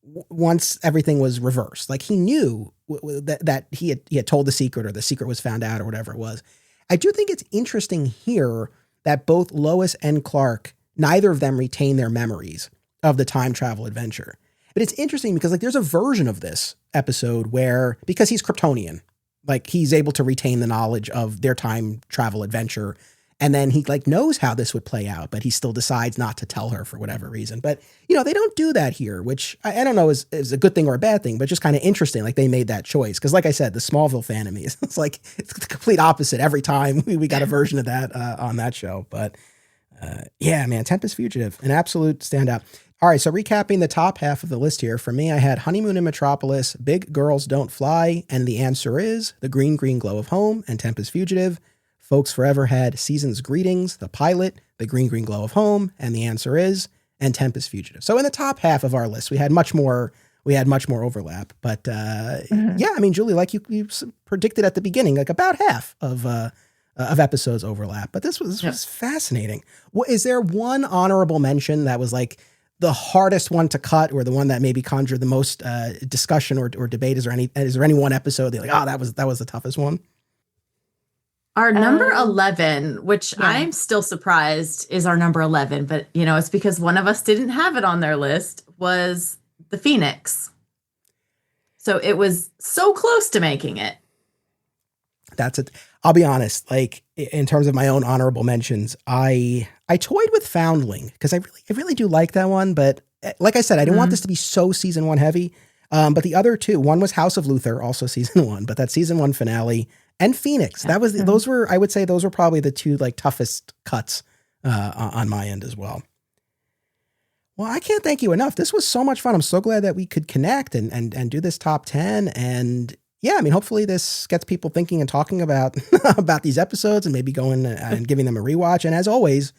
once everything was reversed. Like he knew that he had told the secret or the secret was found out or whatever it was. I do think it's interesting here that both Lois and Clark, neither of them retain their memories of the time travel adventure. But it's interesting because like there's a version of this episode where, because he's Kryptonian, like he's able to retain the knowledge of their time travel adventure. And then he like knows how this would play out, but he still decides not to tell her for whatever reason. But, they don't do that here, which I don't know is a good thing or a bad thing, but just kind of interesting. Like they made that choice. Cause like I said, the Smallville fan of me is it's the complete opposite every time we got a version of that on that show. But yeah, man, Tempest Fugitive, an absolute standout. All right. So recapping the top half of the list here, for me, I had Honeymoon in Metropolis, Big Girls Don't Fly. And the answer is The Green Glow of Home and Tempest Fugitive. Folks Forever had Season's Greetings, the pilot, The Green Glow of Home, and the answer is, and Tempest Fugitive. So in the top half of our list, we had much more overlap. But yeah, I mean, Julie, like you predicted at the beginning, like about half of episodes overlap. But this was fascinating. Is there one honorable mention that was like the hardest one to cut, or the one that maybe conjured the most discussion or debate? Is there any one episode that like, that was the toughest one? Our number 11, which I'm still surprised is our number 11, but it's because one of us didn't have it on their list, was the Phoenix. So it was so close to making it. That's it. I'll be honest, like in terms of my own honorable mentions, I toyed with Foundling because I really do like that one. But like I said, I didn't want this to be so season one heavy. But the other two, one was House of Luther, also season one, but that season one finale, and Phoenix. Those were probably the two like toughest cuts on my end as well. Well, I can't thank you enough. This was so much fun. I'm so glad that we could connect and do this top 10. And yeah, I mean, hopefully this gets people thinking and talking about about these episodes and maybe going and giving them a rewatch. And as always,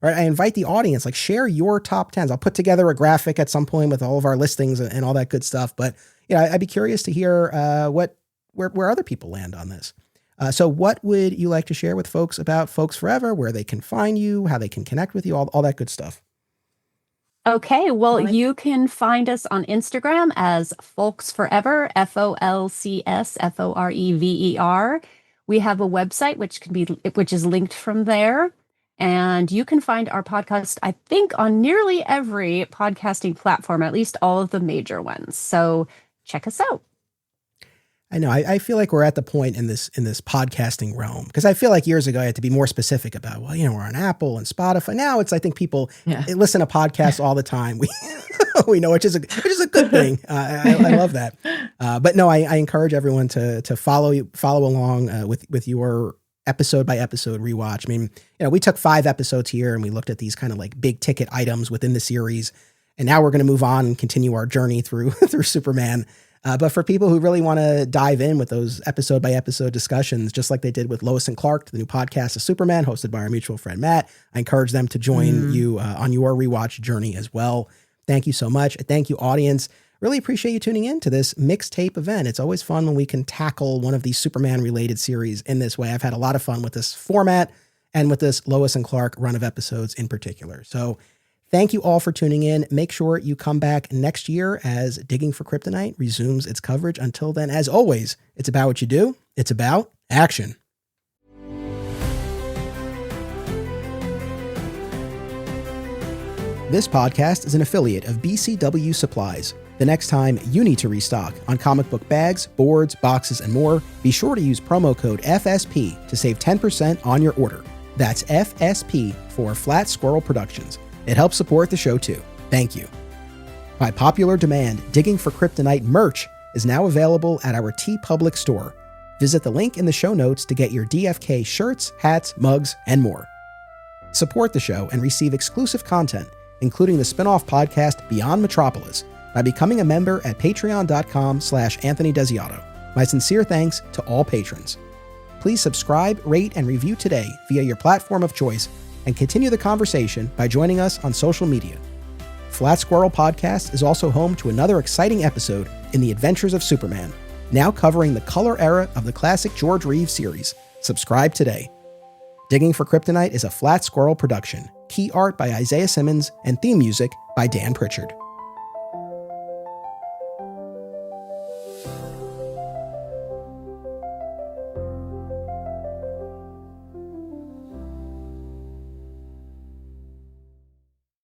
right, I invite the audience, like share your top 10s. I'll put together a graphic at some point with all of our listings and all that good stuff. But I'd be curious to hear where other people land on this. So what would you like to share with folks about Folks Forever, where they can find you, how they can connect with you, all that good stuff? Okay, well, you can find us on Instagram as Folks Forever, FOLCS FOREVER. We have a website which is linked from there. And you can find our podcast, I think, on nearly every podcasting platform, at least all of the major ones. So check us out. I know. I feel like we're at the point in this podcasting realm, because I feel like years ago I had to be more specific about, well, we're on Apple and Spotify. Now I think people listen to podcasts all the time. We know, which is a good thing. I love that. But no, I encourage everyone to follow along with your episode by episode rewatch. I mean, we took 5 episodes here and we looked at these kind of like big ticket items within the series, and now we're going to move on and continue our journey through Superman. But for people who really want to dive in with those episode by episode discussions, just like they did with Lois and Clark, the new podcast of Superman hosted by our mutual friend Matt, I encourage them to join you on your rewatch journey as well. Thank you so much. Thank you, audience. Really appreciate you tuning in to this mixtape event. It's always fun when we can tackle one of these Superman related series in this way. I've had a lot of fun with this format and with this Lois and Clark run of episodes in particular. So thank you all for tuning in. Make sure you come back next year as Digging for Kryptonite resumes its coverage. Until then, as always, it's about what you do. It's about action. This podcast is an affiliate of BCW Supplies. The next time you need to restock on comic book bags, boards, boxes, and more, be sure to use promo code FSP to save 10% on your order. That's FSP for Flat Squirrel Productions. It helps support the show too. Thank you. By popular demand, Digging for Kryptonite merch is now available at our TeePublic store. Visit the link in the show notes to get your DFK shirts, hats, mugs, and more. Support the show and receive exclusive content, including the spin-off podcast Beyond Metropolis, by becoming a member at patreon.com/Anthony Desiato. My sincere thanks to all patrons. Please subscribe, rate, and review today via your platform of choice, and continue the conversation by joining us on social media. Flat Squirrel Podcast is also home to another exciting episode in the Adventures of Superman, now covering the color era of the classic George Reeves series. Subscribe today. Digging for Kryptonite is a Flat Squirrel production. Key art by Isaiah Simmons and theme music by Dan Pritchard.